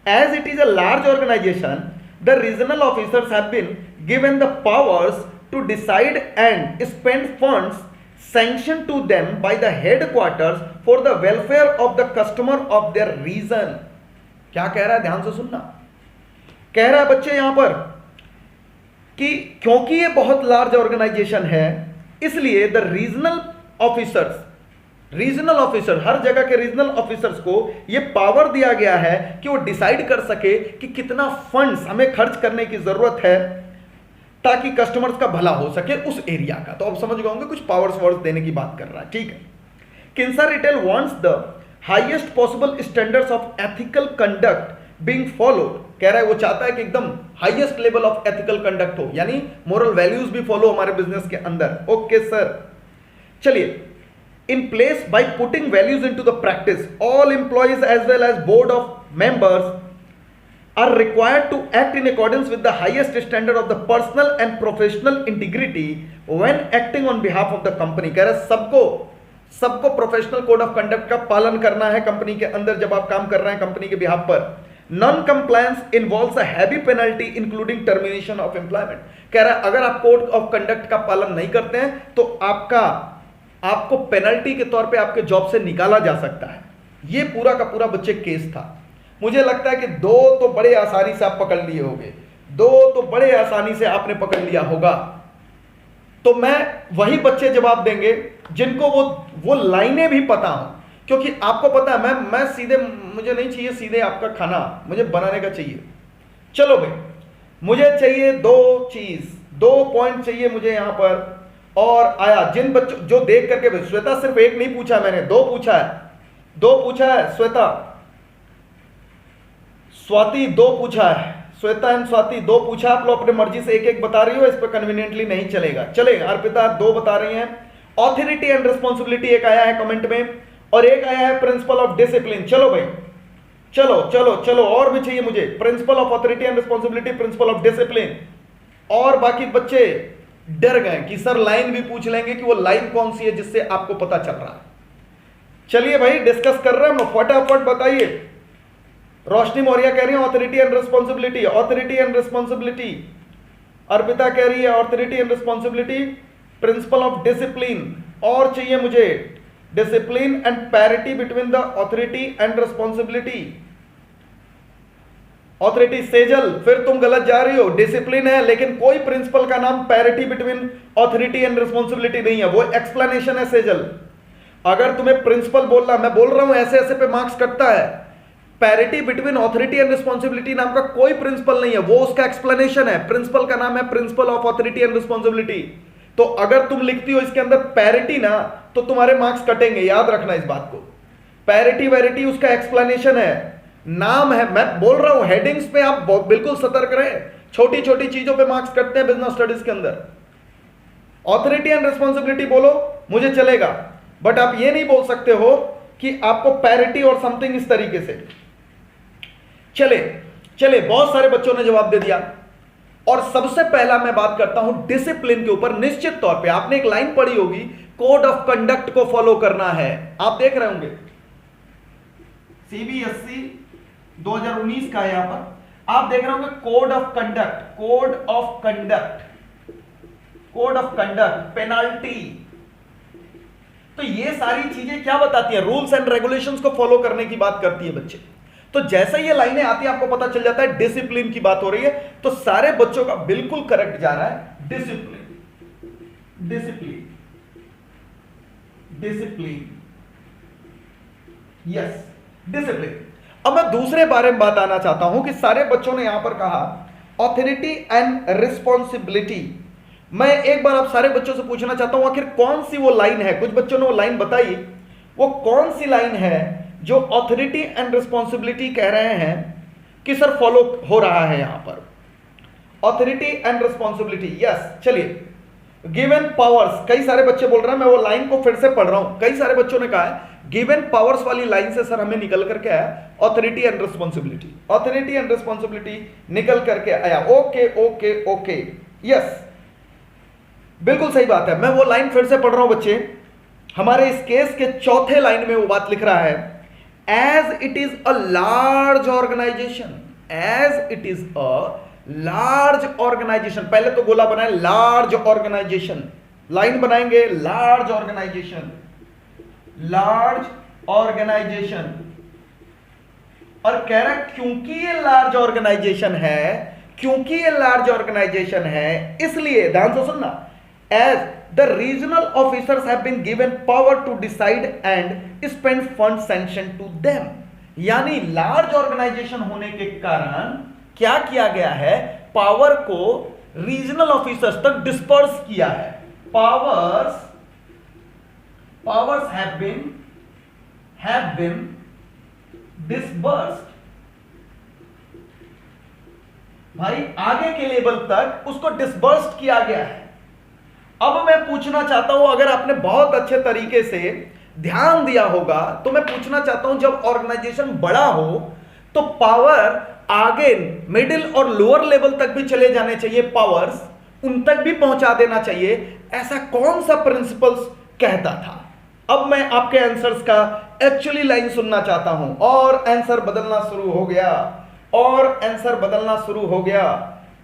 As it is a large organisation the regional officers have been given the powers to decide and spend funds sanctioned to them by the headquarters for the welfare of the customer of their region। क्या कह रहा है, ध्यान से सुनना। कह रहा है बच्चे यहां पर कि क्योंकि ये बहुत लार्ज ऑर्गेनाइजेशन है, इसलिए द रीजनल ऑफिसर हर जगह के रीजनल ऑफिसर्स को ये पावर दिया गया है कि वो डिसाइड कर सके कि कितना फंड्स हमें खर्च करने की जरूरत है ताकि कस्टमर्स का भला हो सके उस एरिया का। तो अब समझ गए होंगे कुछ पावर्स वर्ड्स देने की बात कर रहा है। ठीक है, Kinsa retail wants the highest possible standards of ethical conduct being followed. कह रहा है वो चाहता है कि एकदम highest level of ethical conduct हो, यानी मोरल वैल्यूज भी फॉलो हमारे बिजनेस के अंदर। ओके सर, चलिए। In place by putting values into the practice, all employees as well as board of members are required to act in accordance with the highest standard of the personal and professional integrity when acting on behalf of the company। कह रहे सबको professional code of conduct का पालन करना है company के अंदर जब आप काम कर रहे हैं कंपनी के बिहाफ पर। Non compliance involves a heavy penalty including termination of employment. कह रहा है अगर आप कोड ऑफ कंडक्ट का पालन नहीं करते हैं तो आपको पेनल्टी के तौर पे आपके जॉब से निकाला जा सकता है। ये पूरा का पूरा बच्चे केस था। मुझे लगता है कि 2 तो बड़े आसानी से आप पकड़ लिए होंगे, 2 तो बड़े आसानी से आपने पकड़ लिया होगा। तो मैं वही बच्चे जवाब देंगे जिनको वो लाइनें भी पता हो, क्योंकि आपको पता है मैं सीधे, मुझे नहीं चाहिए सीधे आपका खाना, मुझे बनाने का चाहिए। चलो भाई, मुझे चाहिए 2 पॉइंट चाहिए मुझे यहां पर। और आया जिन बच्चों जो देख करके, श्वेता सिर्फ 1 नहीं पूछा मैंने, 2 पूछा है श्वेता, स्वाति 2 पूछा है, श्वेता एंड स्वाति 2 पूछा। आप लोग अपने मर्जी से एक बता रही हो, इस पर कन्वीनियंटली नहीं चलेगा। चलेगा, अर्पिता 2 बता रही हैं। ऑथोरिटी एंड रिस्पॉन्सिबिलिटी एक आया है कमेंट में, और एक आया है प्रिंसिपल ऑफ डिसिप्लिन। चलो भाई, चलो और भी चाहिए मुझे, principle of authority and responsibility, principle of discipline. और बाकी बच्चे डर गए कि सर लाइन भी पूछ लेंगे कि वो लाइन कौन सी है जिससे आपको पता चल रहा है। चलिए भाई, डिस्कस कर रहे हैं, फटाफट बताइए। रोशनी मौर्य कह रही है ऑथोरिटी एंड रिस्पॉन्सिबिलिटी, अर्पिता कह रही है authority and responsibility, principle of discipline, और चाहिए मुझे discipline and parity between the authority and responsibility. Authority Sejal, फिर तुम गलत जा रही हो, डिसिप्लिन है लेकिन कोई प्रिंसिपल का नाम parity between authority and responsibility नहीं है, वो एक्सप्लेनेशन है सेजल। अगर तुम्हें प्रिंसिपल बोलना, मैं बोल रहा हूं ऐसे ऐसे पे मार्क्स कटता है, parity between authority and responsibility नाम का कोई प्रिंसिपल नहीं है, वो उसका एक्सप्लेनेशन है। प्रिंसिपल का नाम है principle of authority and responsibility. तो अगर तुम लिखती हो इसके अंदर पैरिटी ना, तो तुम्हारे मार्क्स कटेंगे, याद रखना इस बात को। पैरिटी वैरिटी उसका एक्सप्लेनेशन है, नाम है। मैं बोल रहा हूं हेडिंग्स पे आप बिल्कुल सतर्क रहे, छोटी छोटी चीजों पे मार्क्स करते हैं बिजनेस स्टडीज के अंदर। ऑथोरिटी एंड रिस्पॉन्सिबिलिटी बोलो मुझे चलेगा, बट आप ये नहीं बोल सकते हो कि आपको पैरिटी और समथिंग इस तरीके से। चले बहुत सारे बच्चों ने जवाब दे दिया। और सबसे पहला मैं बात करता हूं डिसिप्लिन के ऊपर। निश्चित तौर पे आपने एक लाइन पढ़ी होगी, कोड ऑफ कंडक्ट को फॉलो करना है। आप देख रहे होंगे सीबीएसई 2019 का है यहां पर, आप देख रहे होंगे code of conduct, code of conduct, code of conduct, penalty. तो ये सारी चीजें क्या बताती है? रूल्स एंड रेगुलेशंस को फॉलो करने की बात करती है बच्चे। तो जैसे ये लाइनें आती है आपको पता चल जाता है डिसिप्लिन की बात हो रही है। तो सारे बच्चों का बिल्कुल करेक्ट जा रहा है discipline, discipline, discipline, yes discipline. अब मैं दूसरे बारे में बात आना चाहता हूं कि सारे बच्चों ने यहां पर कहा ऑथोरिटी एंड रिस्पॉन्सिबिलिटी। मैं एक बार आप सारे बच्चों से पूछना चाहता हूं आखिर कौन सी वो लाइन है, कुछ बच्चों ने वो लाइन बताई, वो कौन सी लाइन है जो ऑथोरिटी एंड रिस्पॉन्सिबिलिटी कह रहे हैं कि सर फॉलो हो रहा है यहां पर? Authority and responsibility, yes. चलिए, गिवन पावर्स, कई सारे बच्चे बोल रहे हैं, मैं वो लाइन को फिर से पढ़ रहा हूं। कई सारे बच्चों ने कहा है गिवन पावर्स वाली लाइन से सर हमें निकल करके आया authority and responsibility, authority and responsibility निकल करके आया। ओके ओके ओके, यस, बिल्कुल सही बात है। मैं वो लाइन फिर से पढ़ रहा हूं बच्चे। हमारे इस केस के चौथे लाइन में वो बात लिख रहा है, as it is a large organisation, as it is a large organisation. पहले तो गोला बनाए लार्ज ऑर्गेनाइजेशन, लाइन बनाएंगे लार्ज ऑर्गेनाइजेशन, लार्ज ऑर्गेनाइजेशन। और कह रहा क्योंकि ये लार्ज ऑर्गेनाइजेशन है, क्योंकि ये लार्ज ऑर्गेनाइजेशन है इसलिए, ध्यान से सुनना, as the regional officers have been given power to decide and spend funds sanctioned to them। यानी लार्ज ऑर्गेनाइजेशन होने के कारण क्या किया गया है? पावर को रीजनल ऑफिसर्स तक डिस्पर्स किया है। Powers have been dispersed। भाई आगे के लेवल तक उसको डिस्पर्स्ड किया गया है। अब मैं पूछना चाहता हूं, अगर आपने बहुत अच्छे तरीके से ध्यान दिया होगा तो मैं पूछना चाहता हूं, जब ऑर्गेनाइजेशन बड़ा हो तो पावर आगे मिडिल और लोअर लेवल तक भी चले जाने चाहिए, पावर्स उन तक भी पहुंचा देना चाहिए। ऐसा कौन सा प्रिंसिपल्स कहता था? अब मैं आपके आंसर्स का एक्चुअली लाइन सुनना चाहता हूं। और आंसर बदलना शुरू हो गया, और आंसर बदलना शुरू हो गया,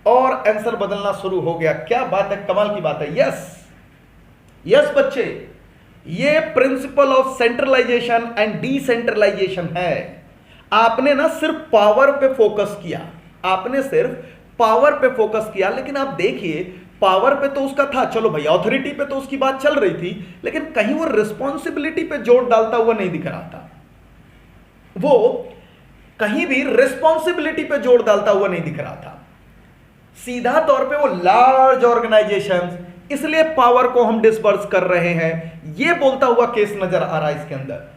और आंसर बदलना शुरू हो गया। क्या बात है, कमाल की बात है। यस यस बच्चे, ये principle of centralisation and decentralisation है। आपने ना सिर्फ पावर पे फोकस किया, आपने सिर्फ पावर पे फोकस किया, लेकिन आप देखिए पावर पे तो उसका था, चलो भाई ऑथोरिटी पे तो उसकी बात चल रही थी, लेकिन कहीं वो रिस्पॉन्सिबिलिटी पे जोर डालता हुआ नहीं दिख रहा था। वो कहीं भी रिस्पॉन्सिबिलिटी पे जोर डालता हुआ नहीं दिख रहा था। सीधा तौर पे वो लार्ज ऑर्गेनाइजेशंस, इसलिए पावर को हम डिस्पर्स कर रहे हैं, ये बोलता हुआ केस नजर आ रहा है इसके अंदर।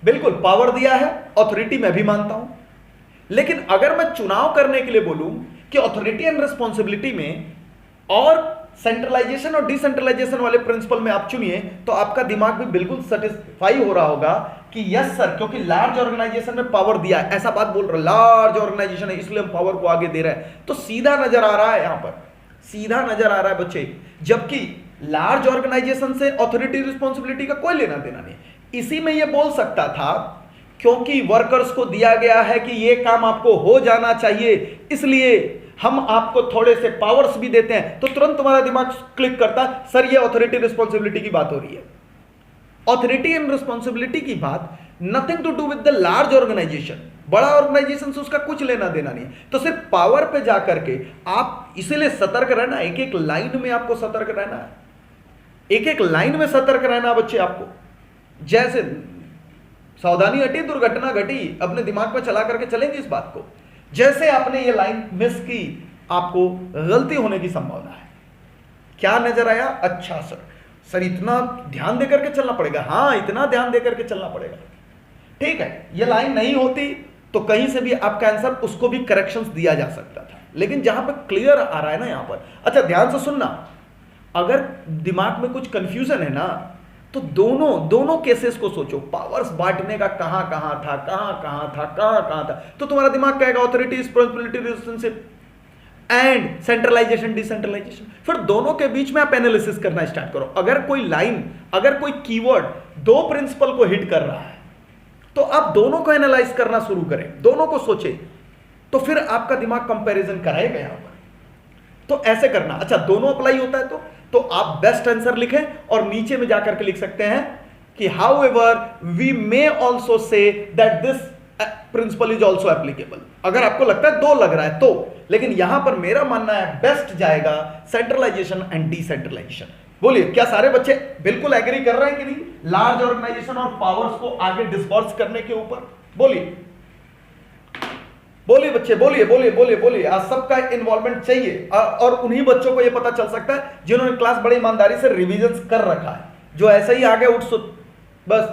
बिल्कुल पावर दिया है, ऑथोरिटी मैं भी मानता हूं, लेकिन अगर मैं चुनाव करने के लिए बोलूं कि ऑथोरिटी एंड रिस्पॉन्सिबिलिटी में और सेंट्रलाइजेशन और डिसेंट्रलाइजेशन वाले प्रिंसिपल में आप चुनिए, तो आपका दिमाग भी बिल्कुल सेटिस्फाई हो रहा होगा कि यस सर, क्योंकि लार्ज ऑर्गेनाइजेशन में पावर दिया है, ऐसा बात बोल रहे हैं, लार्ज ऑर्गेनाइजेशन है इसलिए हम पावर को आगे दे रहे हैं। तो सीधा नजर आ रहा है, यहां पर सीधा नजर आ रहा है बच्चे, जबकि लार्ज ऑर्गेनाइजेशन से ऑथोरिटी रिस्पॉन्सिबिलिटी का कोई लेना देना नहीं। इसी में यह बोल सकता था क्योंकि वर्कर्स को दिया गया है कि यह काम आपको हो जाना चाहिए, इसलिए हम आपको थोड़े से पावर्स भी देते हैं, तो तुरंत तुम्हारा दिमाग क्लिक करता सर ये ऑथोरिटी रिस्पॉन्सिबिलिटी की बात हो रही है। ऑथोरिटी एंड रिस्पॉन्सिबिलिटी की बात nothing to do with the large organisation, बड़ा ऑर्गेनाइजेशन से उसका कुछ लेना देना नहीं, तो सिर्फ पावर पे जाकर के आप इसीलिए सतर्क रहना, एक एक लाइन में आपको सतर्क रहना है, एक एक लाइन में सतर्क रहना बच्चे आपको। जैसे सावधानी हटी दुर्घटना घटी, अपने दिमाग में चला करके चलेंगे इस बात को। जैसे आपने ये लाइन मिस की, आपको गलती होने की संभावना है। क्या नजर आया? अच्छा सर इतना ध्यान देकर के चलना पड़ेगा। हाँ, इतना ध्यान देकर के चलना पड़ेगा, ठीक है। ये लाइन नहीं होती तो कहीं से भी आपका आंसर उसको भी करेक्शंस दिया जा सकता था। लेकिन जहां पर क्लियर आ रहा है ना यहां पर, अच्छा ध्यान से सुनना, अगर दिमाग में कुछ कंफ्यूजन है ना तो दोनों केसेस को सोचो, पावर्स बांटने का कहां कहां था, तो तुम्हारा दिमाग कहेगा authority, responsibility, relationship and centralisation, decentralisation. फिर दोनों के बीच में आप एनालिसिस करना स्टार्ट करो। अगर कोई लाइन, अगर कोई कीवर्ड दो प्रिंसिपल को हिट कर रहा है तो आप दोनों को एनालाइज करना शुरू करें, दोनों को सोचें, तो फिर आपका दिमाग कंपैरिजन कराएगा यहां पर। तो ऐसे करना। अच्छा, दोनों अप्लाई होता है तो आप बेस्ट आंसर लिखें और नीचे में जाकर के लिख सकते हैं कि however we may also say that this principle is also applicable. अगर आपको लगता है दो लग रहा है तो, लेकिन यहां पर मेरा मानना है बेस्ट जाएगा सेंट्रलाइजेशन एंड डिसेंट्रलाइजेशन। बोलिए, क्या सारे बच्चे बिल्कुल एग्री कर रहे हैं कि नहीं, लार्ज ऑर्गेनाइजेशन और पावर्स को आगे डिस्पर्स करने के ऊपर? बोलिए बोलिए बच्चे, बोलिए बोलिए बोलिए बोलिए। आज सबका इन्वॉल्वमेंट चाहिए और उन्हीं बच्चों को यह पता चल सकता है जिन्होंने क्लास बड़ी ईमानदारी से रिविजन कर रखा है, जो ऐसे ही आगे उठ बस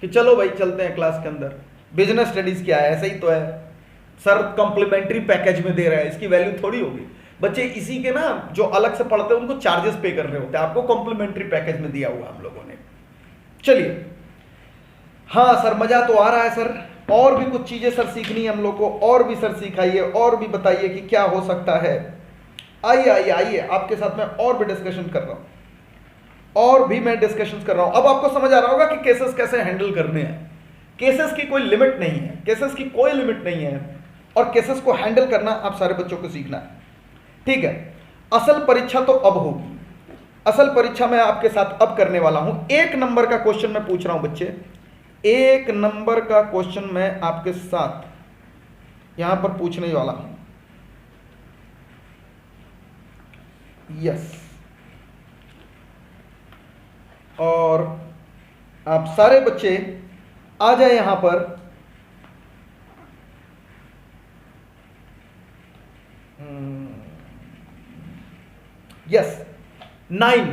कि चलो भाई चलते हैं क्लास के अंदर, बिजनेस स्टडीज क्या है, ऐसे ही तो है सर, कॉम्प्लीमेंट्री पैकेज में दे रहा है, इसकी वैल्यू थोड़ी होगी। बच्चे इसी के ना जो अलग से पढ़ते हैं उनको चार्जेस पे कर रहे होते हैं, आपको कॉम्प्लीमेंट्री पैकेज में दिया हुआ हम लोगों ने। चलिए, हाँ सर मजा तो आ रहा है सर, और भी कुछ चीजें सर सीखनी है हम लोग को, और भी सर सिखाइए, और भी बताइए कि क्या हो सकता है। आइए आइए आइए, आपके साथ मैं और भी डिस्कशन कर रहा हूं, और भी मैं डिस्कशन कर रहा हूं। अब आपको समझ आ रहा होगा कि केसेस कैसे हैंडल करने हैं। केसेस की कोई लिमिट नहीं है, केसेस की कोई लिमिट नहीं है, और केसेस को हैंडल करना आप सारे बच्चों को सीखना है, ठीक है। असल परीक्षा तो अब होगी, असल परीक्षा मैं आपके साथ अब करने वाला हूं। 1 नंबर का क्वेश्चन मैं पूछ रहा हूं बच्चे, 1 नंबर का क्वेश्चन मैं आपके साथ यहां पर पूछने वाला हूं। यस, और आप सारे बच्चे आ जाए यहां पर। यस, 9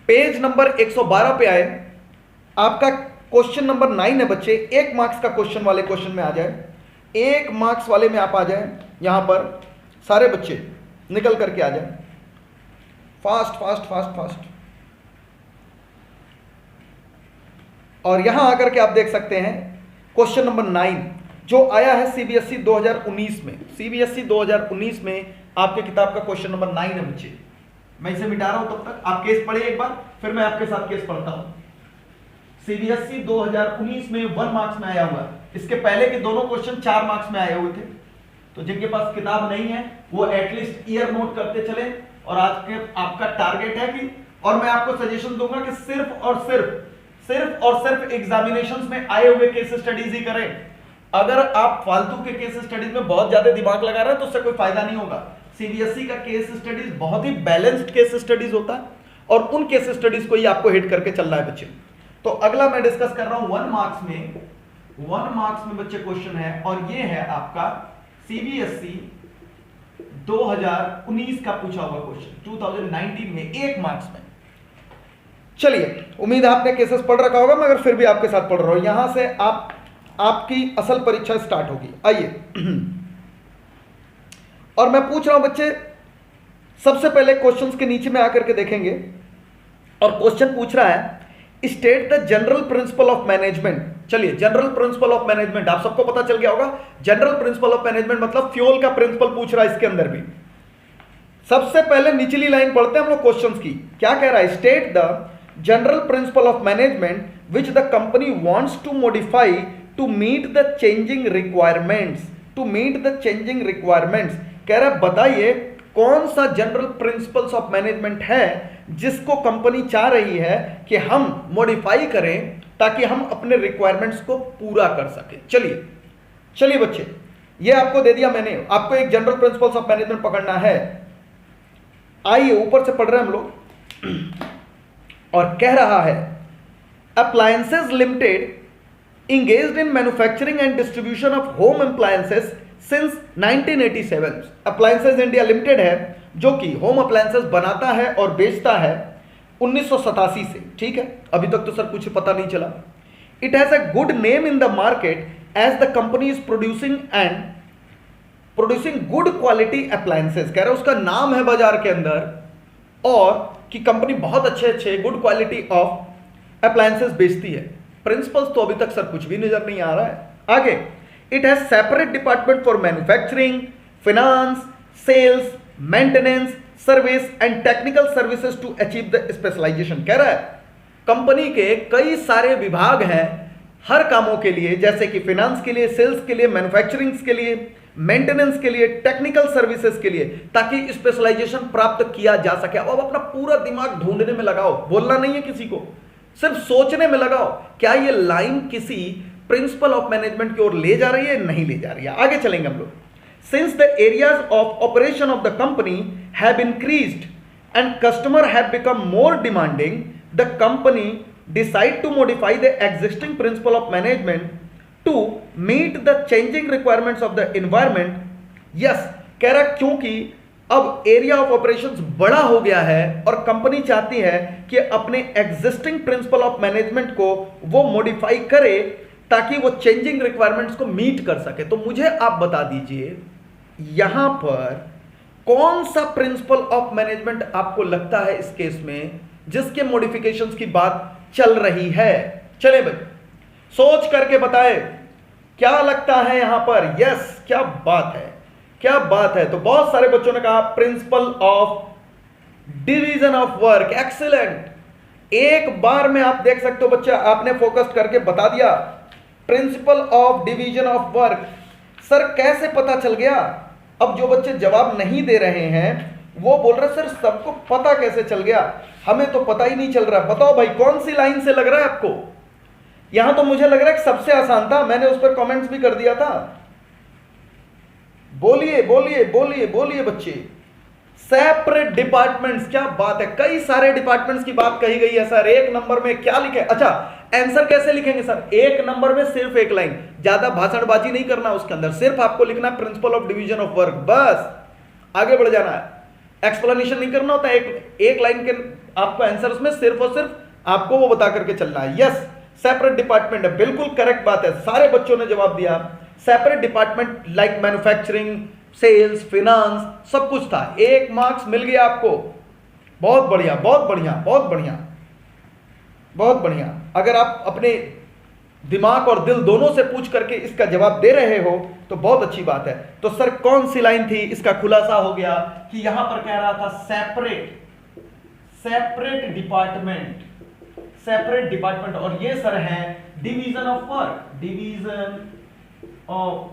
पेज नंबर 112 पे आए। आपका क्वेश्चन नंबर 9 है बच्चे, 1 मार्क्स का क्वेश्चन वाले क्वेश्चन में आ जाए, 1 मार्क्स वाले में आप आ जाए। यहां पर सारे बच्चे निकल करके आ जाए, फास्ट फास्ट फास्ट फास्ट। और यहां आकर के आप देख सकते हैं क्वेश्चन नंबर 9 जो आया है सीबीएसई 2019 में। सीबीएसई 2019 में आपके किताब का क्वेश्चन नंबर 9 है बच्चे। मैं इसे मिटा रहा हूं, तब तक आप केस पढ़िए एक बार, फिर मैं आपके साथ केस पढ़ता हूं। सीबीएसई 2019 में 1 मार्क्स में आया हुआ है। इसके पहले के दोनों क्वेश्चन 4 मार्क्स में आए हुए थे। तो जिनके पास किताब नहीं है वो एटलीस्ट ईयर नोट करते चले। और आज के आपका टारगेट है कि, और मैं आपको सजेशन दूंगा कि सिर्फ और सिर्फ एग्जामिनेशंस में आए हुए केस स्टडीज ही करें। अगर आप फालतू के केस स्टडीज में बहुत ज्यादा दिमाग लगा रहे हैं तो उससे कोई फायदा नहीं होगा। सीबीएसई का केस स्टडीज बहुत ही बैलेंस्ड केस स्टडीज होता है, और उन केस स्टडीज को ही आपको हिट करके चलना है बच्चे। तो अगला मैं डिस्कस कर रहा हूं 1 मार्क्स में बच्चे क्वेश्चन है, और ये है आपका सीबीएसई 2019 का पूछा हुआ क्वेश्चन, 2019 में 1 मार्क्स में। चलिए, उम्मीद है आपने केसेस पढ़ रखा होगा, मगर फिर भी आपके साथ पढ़ रहा हूं। यहां से आपकी असल परीक्षा स्टार्ट होगी। आइए, और मैं पूछ रहा हूं बच्चे, सबसे पहले क्वेश्चंस के नीचे में आकर के देखेंगे, और क्वेश्चन पूछ रहा है state the general principle of management. चलिए, जनरल प्रिंसिपल ऑफ मैनेजमेंट आप सबको पता चल गया होगा। जनरल प्रिंसिपल ऑफ मैनेजमेंट मतलब फ्यूल का प्रिंसिपल पूछ रहा है इसके अंदर भी। सबसे पहले निचली लाइन पढ़ते हैं हम लोग क्वेश्चंस की। क्या कह रहा है? State the general principle of management which the company wants to modify to meet the changing requirements. To meet the changing requirements कह रहा है, बताइए कौन सा जनरल प्रिंसिपल्स ऑफ मैनेजमेंट है जिसको कंपनी चाह रही है कि हम मॉडिफाई करें ताकि हम अपने रिक्वायरमेंट्स को पूरा कर सके। चलिए बच्चे, ये आपको दे दिया मैंने। आपको एक जनरल प्रिंसिपल्स ऑफ मैनेजमेंट पकड़ना है। आइए, ऊपर से पढ़ रहे हैं हम लोग, और कह रहा है appliances limited engaged in manufacturing and distribution of home appliances since 1987। Appliances India limited है जो कि होम अप्लायंसेज बनाता है और बेचता है 1987 से। ठीक है, अभी तक तो सर कुछ पता नहीं चला। It has a good name in the market as the company is producing and producing good quality appliances, कह रहा है उसका नाम है बाजार के अंदर और कि कंपनी बहुत अच्छे अच्छे गुड क्वालिटी ऑफ अप्लायंसेस बेचती है। प्रिंसिपल्स तो अभी तक सर कुछ भी नजर नहीं आ रहा है। आगे, it has separate department for manufacturing, finance, sales, maintenance, service and technical services to achieve the specialisation. कह रहा है कंपनी के कई सारे विभाग हैं हर कामों के लिए, जैसे कि फाइनेंस के लिए, सेल्स के लिए, मैन्युफैक्चरिंग के लिए, मेंटेनेंस के लिए, टेक्निकल सर्विसेज के लिए, ताकि स्पेशलाइजेशन प्राप्त किया जा सके। अब अपना पूरा दिमाग ढूंढने में लगाओ, बोलना नहीं है किसी को, सिर्फ सोचने में लगाओ क्या ये लाइन किसी प्रिंसिपल ऑफ मैनेजमेंट की ओर ले जा रही है, नहीं ले जा रही है। आगे चलेंगे हम लोग। Since the areas of operation of the company have increased and customer have become more demanding, the company decide to modify the existing principle of management to meet the changing requirements of the environment. Yes, कह रहा क्योंकि अब area of operations बड़ा हो गया है और company चाहती है कि अपने एग्जिस्टिंग प्रिंसिपल ऑफ मैनेजमेंट को वो मॉडिफाई करे ताकि वो चेंजिंग रिक्वायरमेंट्स को मीट कर सके। तो मुझे आप बता दीजिए यहां पर कौन सा प्रिंसिपल ऑफ मैनेजमेंट आपको लगता है इस केस में जिसके मॉडिफिकेशंस की बात चल रही है। चले भाई सोच करके बताए क्या लगता है यहां पर। यस, क्या बात है, क्या बात है। तो बहुत सारे बच्चों ने कहा principle of division of work. Excellent, एक बार में आप देख सकते हो बच्चे आपने फोकस करके बता दिया principle of division of work. Sir कैसे पता चल गया? अब जो बच्चे जवाब नहीं दे रहे हैं वो बोल रहे सर सबको पता कैसे चल गया, हमें तो पता ही नहीं चल रहा। बताओ भाई कौन सी लाइन से लग रहा है आपको? यहां तो मुझे लग रहा है कि सबसे आसान था, मैंने उस पर कमेंट्स भी कर दिया था। बोलिए बोलिए बोलिए बोलिए बच्चे। सेपरेट डिपार्टमेंट्स, क्या बात है, कई सारे डिपार्टमेंट्स की बात कही गई है सर। एक नंबर में क्या लिखे? अच्छा आंसर कैसे लिखेंगे सर? एक नंबर में सिर्फ एक लाइन, ज्यादा भाषणबाजी नहीं करना उसके अंदर, सिर्फ आपको लिखना principle of division of work, बस आगे बढ़ जाना है। एक्सप्लेनेशन नहीं करना होता, एक लाइन के आपको आंसर उसमें सिर्फ और सिर्फ आपको वो बता करके चलना है। यस, सेपरेट डिपार्टमेंट है, बिल्कुल करेक्ट बात है, सारे बच्चों ने जवाब दिया। Separate department like manufacturing, sales, finance, सब कुछ था। 1 मार्क्स मिल गया आपको। बहुत बढ़िया बहुत बढ़िया बहुत बढ़िया बहुत बढ़िया। अगर आप अपने दिमाग और दिल दोनों से पूछ करके इसका जवाब दे रहे हो तो बहुत अच्छी बात है। तो सर कौन सी लाइन थी? इसका खुलासा हो गया कि यहां पर कह रहा था सेपरेट डिपार्टमेंट, सेपरेट डिपार्टमेंट, और ये सर है division of work, division of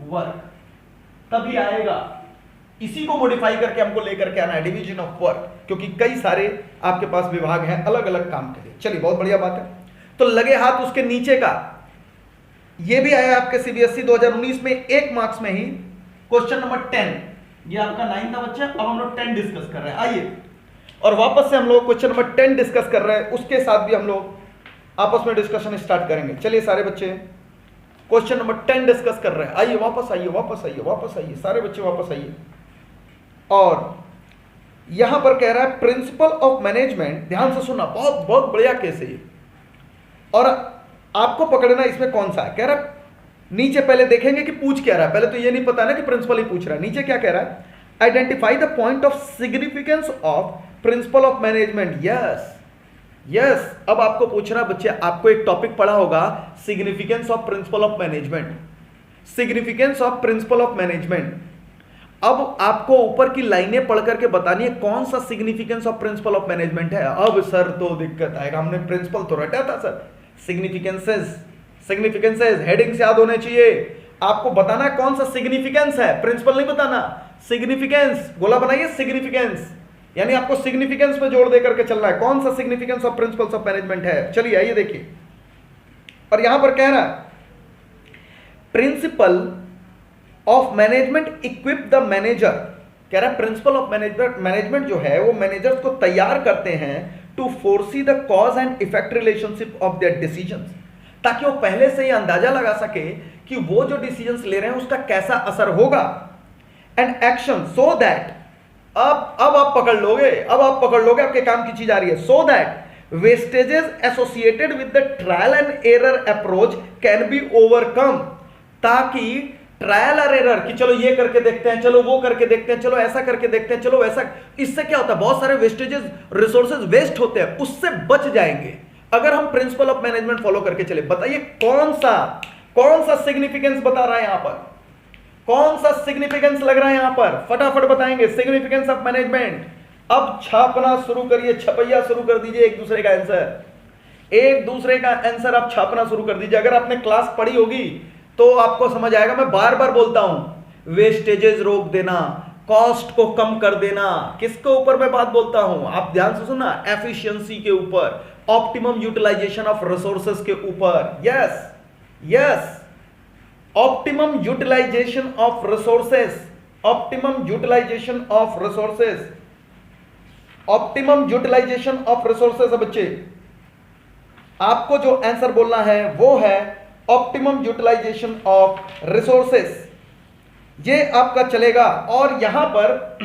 work. तभी आएगा, इसी को मॉडिफाई करके हमको लेकर के आना है डिवीजन ऑफ वर्क, क्योंकि कई सारे आपके पास विभाग हैं अलग अलग काम के लिए। चलिए बहुत बढ़िया बात है। तो लगे हाथ उसके नीचे का ये भी आया आपके सीबीएसई 2019 में 1 मार्क्स में ही, क्वेश्चन नंबर 10। ये आपका 9 था बच्चा, अब हम लोग 10 डिस्कस कर रहे हैं। आइए और वापस से हम लोग क्वेश्चन नंबर 10 डिस्कस कर रहे हैं, उसके साथ भी हम लोग आपस में डिस्कशन स्टार्ट करेंगे। चलिए सारे बच्चे क्वेश्चन नंबर 10 डिस्कस कर रहे हैं। आइए वापस आइए वापस आइए वापस आइए, सारे बच्चे वापस आइए। और यहां पर कह रहा है प्रिंसिपल ऑफ मैनेजमेंट, ध्यान से सुनना, बहुत बहुत बढ़िया केस है ये, और आपको पकड़ना इसमें कौन सा है। कह रहा है नीचे पहले देखेंगे कि पूछ क्या रहा है। पहले तो ये नहीं पता ना कि प्रिंसिपल ही पूछ रहा है। नीचे क्या कह रहा है? Identify the point of significance of principal of management. Yes yes, अब आपको पूछ रहा बच्चे, आपको एक टॉपिक पढ़ा होगा significance of principal of management, significance of principal of management. अब आपको ऊपर की लाइनें पढ़ करके बतानी है कौन सा significance of principal of management है। अब सर तो दिक्कत आएगा, हमने प्रिंसिपल तो रटा था सर, सिग्निफिकेंसेस हेडिंग्स याद होने चाहिए। आपको बताना है कौन सा सिग्निफिकेंस है, प्रिंसिपल नहीं बताना, सिग्निफिकेंस। गोला बनाइए सिग्निफिकेंस, यानी आपको सिग्निफिकेंस पे जोड़ देकर के चलना है, कौन सा significance of principles of management है। चलिए आइए देखिए, और यहां पर कह रहा है principal of management equip the manager. कह रहा है प्रिंसिपल ऑफ मैनेजमेंट जो है वो मैनेजर्स को तैयार करते हैं to foresee the cause and effect relationship of their decisions, ताकि वो पहले से ही अंदाजा लगा सके कि वो जो डिसीजंस ले रहे हैं उसका कैसा असर होगा। एंड एक्शन सो दैट, अब आप पकड़ लोगे, अब आप पकड़ लोगे, आपके काम की चीज आ रही है। So that vestiges associated with the trial and error approach can be overcome, ताकि ट्रायल और एरर कि चलो ये करके देखते हैं, चलो वो करके देखते हैं, चलो ऐसा करके देखते हैं, चलो वैसा, इससे क्या होता है, बहुत सारे वेस्टेजेस, रिसोर्सेज वेस्ट होते हैं, उससे बच जाएंगे अगर हम प्रिंसिपल ऑफ मैनेजमेंट फॉलो करके चले। बताइए कौन सा सिग्निफिकेंस बता रहा है यहां पर, कौन सा सिग्निफिकेंस लग रहा है यहां पर, फटाफट बताएंगे सिग्निफिकेंस ऑफ मैनेजमेंट। अब छापना शुरू करिए, छपैया शुरू कर दीजिए, एक दूसरे का आंसर आप छापना शुरू कर दीजिए। अगर आपने क्लास पढ़ी होगी तो आपको समझ आएगा। मैं बार बार बोलता हूं, वेस्टेजेस रोक देना, कॉस्ट को कम कर देना, किसके ऊपर मैं बात बोलता हूं, आप ध्यान से सुनना, एफिशिएंसी के ऊपर, ऑप्टिमम यूटिलाइजेशन ऑफ रिसोर्सेज के ऊपर। Yes, optimum utilisation of resources, optimum utilisation of resources, optimum utilisation of resources. बच्चे आपको जो आंसर बोलना है वो है ऑप्टिमम यूटिलाइजेशन ऑफ रिसोर्सेज। ये आपका चलेगा। और यहां पर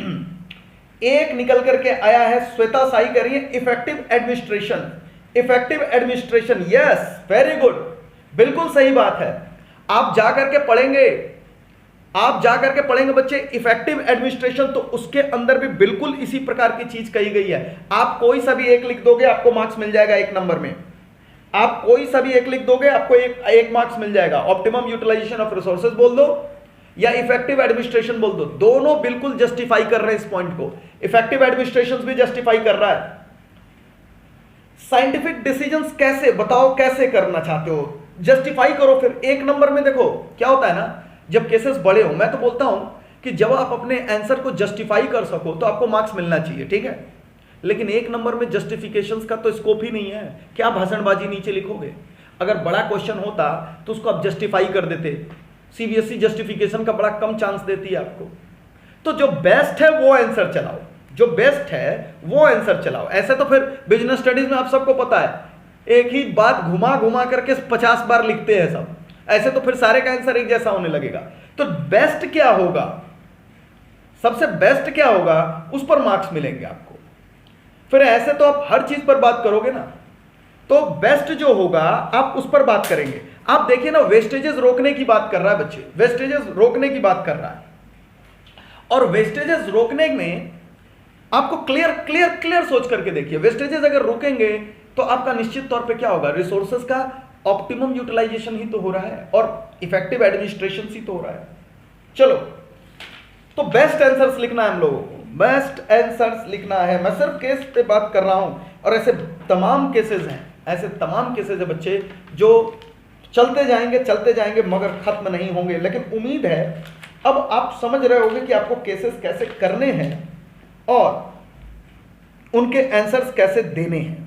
एक निकल करके आया है, श्वेता साई कर रही है, effective administration. Effective administration, yes, very good, बिल्कुल सही बात है। आप जाकर के पढ़ेंगे बच्चे इफेक्टिव एडमिनिस्ट्रेशन, तो उसके अंदर भी बिल्कुल इसी प्रकार की चीज कही गई है। आप कोई सा भी एक लिख दोगे, आपको मार्क्स मिल जाएगा एक नंबर में। आप कोई सा भी एक लिख दोगे, आपको एक मार्क्स मिल जाएगा। ऑप्टिमम यूटिलाइजेशन ऑफ रिसोर्सेज बोल दो या इफेक्टिव एडमिनिस्ट्रेशन बोल दो, दोनों बिल्कुल जस्टिफाई कर रहे हैं इस पॉइंट को। इफेक्टिव एडमिनिस्ट्रेशन भी जस्टिफाई कर रहा है। साइंटिफिक डिसीजंस कैसे, बताओ कैसे करना चाहते हो, जस्टिफाई करो। फिर एक नंबर में देखो क्या होता है ना, जब केसेस बड़े हो, मैं तो बोलता हूं कि जब आप अपने आंसर को जस्टिफाई कर सको तो आपको मार्क्स मिलना चाहिए, ठीक है। लेकिन एक नंबर में जस्टिफिकेशंस का तो स्कोप ही नहीं है, क्या भाषणबाजी नीचे लिखोगे। अगर बड़ा क्वेश्चन होता तो उसको आप जस्टिफाई कर देते। सीबीएसई जस्टिफिकेशन का बड़ा कम चांस देती है आपको। तो जो बेस्ट है वो आंसर चलाओ, जो बेस्ट है वो आंसर चलाओ। ऐसे तो फिर बिजनेस स्टडीज में आप सबको पता है, एक ही बात घुमा घुमा करके 50 बार लिखते हैं सब। ऐसे तो फिर सारे का आंसर एक जैसा होने लगेगा। तो बेस्ट क्या होगा, सबसे बेस्ट क्या होगा, उस पर मार्क्स मिलेंगे आपको। फिर ऐसे तो आप हर चीज पर बात करोगे ना, तो बेस्ट जो होगा आप उस पर बात करेंगे। आप देखिए ना, वेस्टेजेस रोकने की बात कर रहा है बच्चे, वेस्टेजेस रोकने की बात कर रहा है। और वेस्टेजेस रोकने में आपको क्लियर सोच करके देखिए, वेस्टेजेस अगर रोकेंगे तो आपका निश्चित तौर पे क्या होगा, रिसोर्सेज का ऑप्टिमम यूटिलाइजेशन ही तो हो रहा है और इफेक्टिव एडमिनिस्ट्रेशन ही तो हो रहा है। चलो, तो बेस्ट आंसर्स लिखना है हम लोगों को, बेस्ट आंसर्स लिखना है। मैं सिर्फ केस पे बात कर रहा हूं और ऐसे तमाम केसेस हैं, ऐसे तमाम केसेस है बच्चे जो चलते जाएंगे मगर खत्म नहीं होंगे। लेकिन उम्मीद है अब आप समझ रहे होंगे कि आपको केसेस कैसे करने हैं और उनके आंसर्स कैसे देने हैं।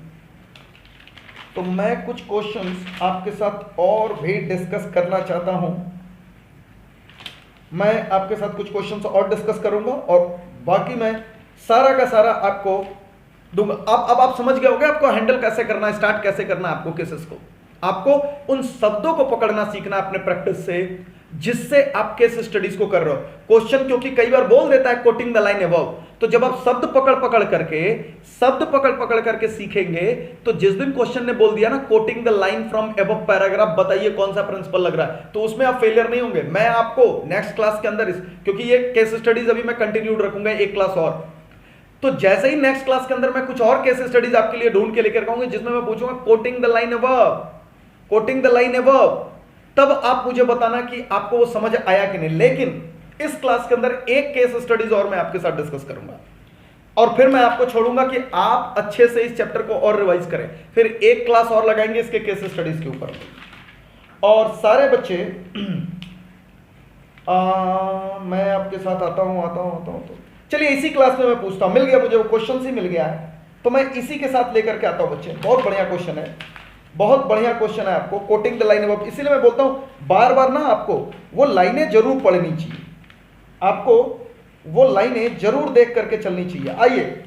तो मैं कुछ क्वेश्चंस आपके साथ और भी डिस्कस करना चाहता हूं। मैं आपके साथ कुछ क्वेश्चंस और डिस्कस करूंगा और बाकी मैं सारा का सारा आपको दूंगा। अब आप समझ गए होंगे आपको हैंडल कैसे करना है, स्टार्ट कैसे करना है आपको केसेस को। आपको उन शब्दों को पकड़ना सीखना अपने प्रैक्टिस से, जिससे आप केस स्टडीज को कर रहे हो। क्वेश्चन क्योंकि कई बार बोल देता है कोटिंग द लाइन अबव, तो जब आप शब्द पकड़ पकड़ करके सीखेंगे, तो जिस दिन क्वेश्चन ने बोल दिया ना coating the line from above paragraph, बताइए कौन सा प्रिंसिपल लग रहा है, तो उसमें आप फेलियर नहीं होंगे। मैं आपको नेक्स्ट क्लास के अंदर क्योंकि ये केस स्टडीज अभी मैं कंटिन्यूड रखूंगा एक क्लास और, तो जैसे ही नेक्स्ट क्लास के अंदर मैं कुछ और केस स्टडीज आपके लिए ढूंढ के लेकर आऊंगा जिसमें मैं पूछूंगा coating the line above, coating the line above, तब आप मुझे बताना कि आपको वो समझ आया कि नहीं। लेकिन इस क्लास के अंदर एक केस स्टडीज और मैं आपके साथ डिस्कस करूंगा और फिर मैं आपको छोड़ूंगा कि आप अच्छे से इस चैप्टर को और रिवाइज करें। फिर एक क्लास और लगाएंगे इसके केस स्टडीज के ऊपर। और सारे बच्चे मैं आपके साथ आता हूं तो चलिए इसी क्लास में मैं पूछता हूं, मिल गया मुझे वो क्वेश्चन ही मिल गया है, तो मैं इसी के साथ लेकर के आता हूं बच्चे। बहुत बढ़िया क्वेश्चन है, बहुत बढ़िया क्वेश्चन है आपको, कोटिंग द लाइन अबव। इसीलिए मैं बोलता हूं बार बार ना आपको वो लाइनें जरूर पढ़नी चाहिए, आपको वो लाइनें जरूर देख करके चलनी चाहिए। आइए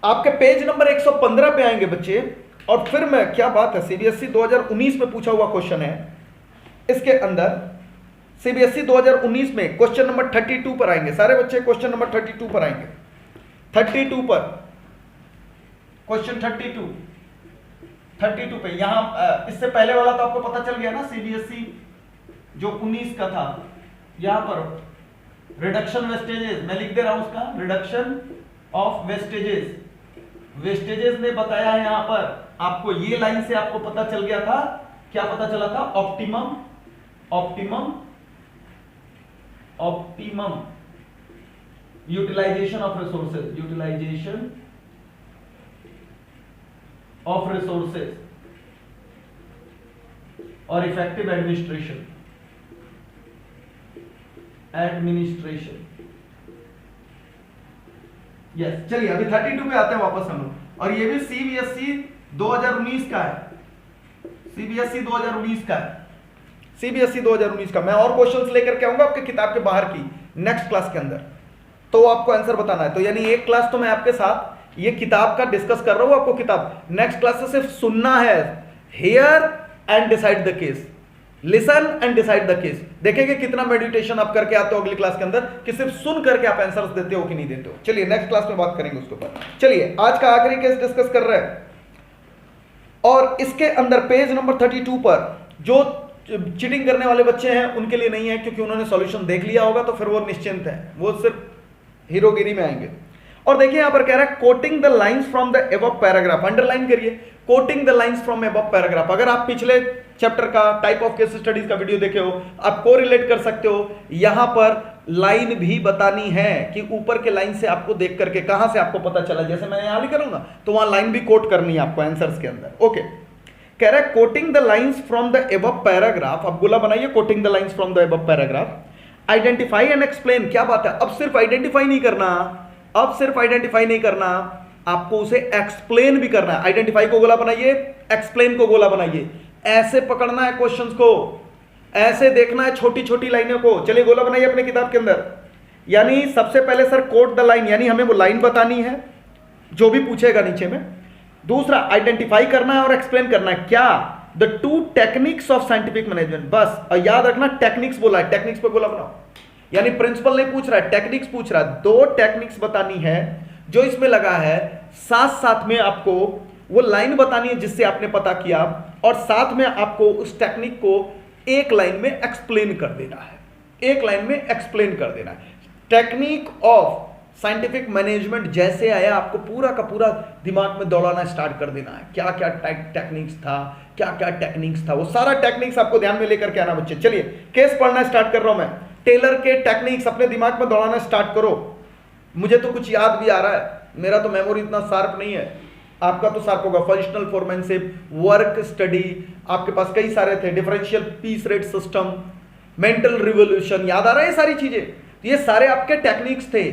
आपके पेज नंबर 115 पे आएंगे बच्चे, और फिर मैं, क्या बात है, सीबीएसई 2019 में पूछा हुआ क्वेश्चन है। इसके अंदर सीबीएसई 2019 में क्वेश्चन नंबर 32 पर आएंगे सारे बच्चे, क्वेश्चन नंबर 32 पर आएंगे, 32 पर, क्वेश्चन 32 पे। यहां इससे पहले वाला तो आपको पता चल गया ना, सीबीएसई जो 19 का था, यहां पर रिडक्शन वेस्टेजेस मैं लिख दे रहा हूं उसका, रिडक्शन ऑफ वेस्टेजेस, वेस्टेजेस ने बताया है यहां पर आपको, ये लाइन से आपको पता चल गया था, क्या पता चला था, optimum optimum optimum utilisation of resources, utilisation of resources और इफेक्टिव एडमिनिस्ट्रेशन, एडमिनिस्ट्रेशन। यस, चलिए अभी 32 पे आते हैं वापस हम लोग, और ये भी सीबीएसई 2019 का है, सीबीएसई 2019 का है, सीबीएसई 2019 का। मैं और क्वेश्चंस लेकर के आऊंगा आपके किताब के बाहर की नेक्स्ट क्लास के अंदर, तो आपको आंसर बताना है। तो यानी एक क्लास तो मैं आपके साथ ये किताब का डिस्कस कर रहा हूं, आपको किताब, नेक्स्ट क्लास से सिर्फ सुनना है, here and decide the case, listen and decide the case. देखेंगे कितना मेडिटेशन आप करके आते हो अगली क्लास के अंदर, कि सिर्फ सुन करके आप आंसर्स देते हो कि नहीं देते हो। चलिए नेक्स्ट क्लास में बात करेंगे उसके ऊपर। चलिए आज का आखिरी केस डिस्कस कर रहे हैं, और इसके अंदर पेज नंबर 32 पर जो चीटिंग करने वाले बच्चे हैं उनके लिए नहीं है, क्योंकि उन्होंने सॉल्यूशन देख लिया होगा, तो फिर वो निश्चिंत है, वो सिर्फ हीरोगिरी में आएंगे। और देखिए यहां पर कह रहा है quoting the lines from the above paragraph, underline करिए, quoting the lines from above paragraph. अगर आप पिछले चैप्टर का टाइप ऑफ केस स्टडीज का वीडियो देखे हो, आप कोरिलेट कर सकते हो, यहां पर लाइन भी बतानी है कि ऊपर के लाइन से आपको देख करके कहां से आपको पता चला, जैसे मैं यहां लिख रहा हूं ना, तो वहां लाइन भी कोट करनी है आपको आंसर्स के अंदर। ओके, कह रहा है quoting the lines from the above paragraph, अब गोला बनाइए, coating the lines from the above paragraph, identify and explain. क्या बात है, अब सिर्फ आइडेंटिफाई नहीं करना, अब सिर्फ आइडेंटिफाई नहीं करना, आपको उसे एक्सप्लेन भी करना है। आइडेंटिफाई को गोला बनाइए, एक्सप्लेन को गोला बनाइए, ऐसे पकड़ना है क्वेश्चंस को, ऐसे देखना है छोटी छोटी लाइनों को। चलिए गोला बनाइए अपने किताब के अंदर। यानी सबसे पहले सर कोट द लाइन, यानी हमें वो लाइन बतानी है जो भी पूछेगा नीचे में। दूसरा आइडेंटिफाई करना है और एक्सप्लेन करना है, क्या, the two techniques of scientific management. बस, और याद रखना टेक्निक्स बोला है, टेक्निक्स पे गोला बनाओ, यानी प्रिंसिपल नहीं पूछ रहा है, टेक्निक्स पूछ रहा है। दो टेक्निक्स बतानी है जो इसमें लगा है, साथ साथ में आपको वो लाइन बतानी है जिससे आपने पता किया, और साथ में आपको उस टेक्निक को एक लाइन में एक्सप्लेन कर देना है, एक लाइन में एक्सप्लेन कर देना है। टेक्निक ऑफ साइंटिफिक मैनेजमेंट जैसे आया, आपको पूरा का पूरा दिमाग में दौड़ाना स्टार्ट कर देना है, क्या क्या टेक्निक्स था, क्या क्या टेक्निक्स था, वो सारा टेक्निक्स आपको ध्यान में लेकर के आना बच्चे। चलिए केस पढ़ना स्टार्ट कर रहा हूं मैं, टेलर के टेक्निक्स अपने दिमाग में दौड़ाना स्टार्ट करो। मुझे तो कुछ याद भी आ रहा है, मेरा तो मेमोरी इतना शार्प नहीं है, आपका तो शार्प होगा। फंक्शनल फोरमैनशिप, वर्क स्टडी, आपके पास कई सारे थे, differential piece rate system, mental revolution, याद आ रहा है ये सारी चीजें, ये सारे आपके टेक्निक्स थे।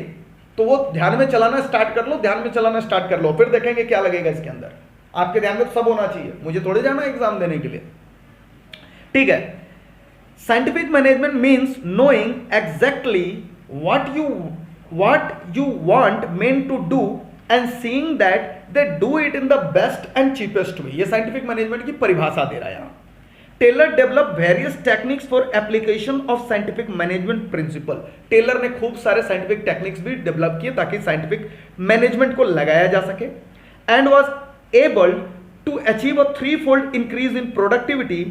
तो वो ध्यान में चलाना स्टार्ट कर लो, ध्यान में चलाना स्टार्ट कर लो, फिर देखेंगे क्या लगेगा इसके अंदर। आपके ध्यान में तो सब होना चाहिए, मुझे थोड़े जाना एग्जाम देने के लिए, ठीक है। Scientific management means knowing exactly what you want men to do and seeing that they do it in the best and cheapest way. ये साइंटिफिक मैनेजमेंट की परिभाषा दे रहा है यहां। Taylor develop various techniques for application of scientific management principle. Taylor ने खूब सारे साइंटिफिक टेक्निक्स भी डेवलप किए ताकि साइंटिफिक मैनेजमेंट को लगाया जा सके, and was able to achieve a three fold increase in productivity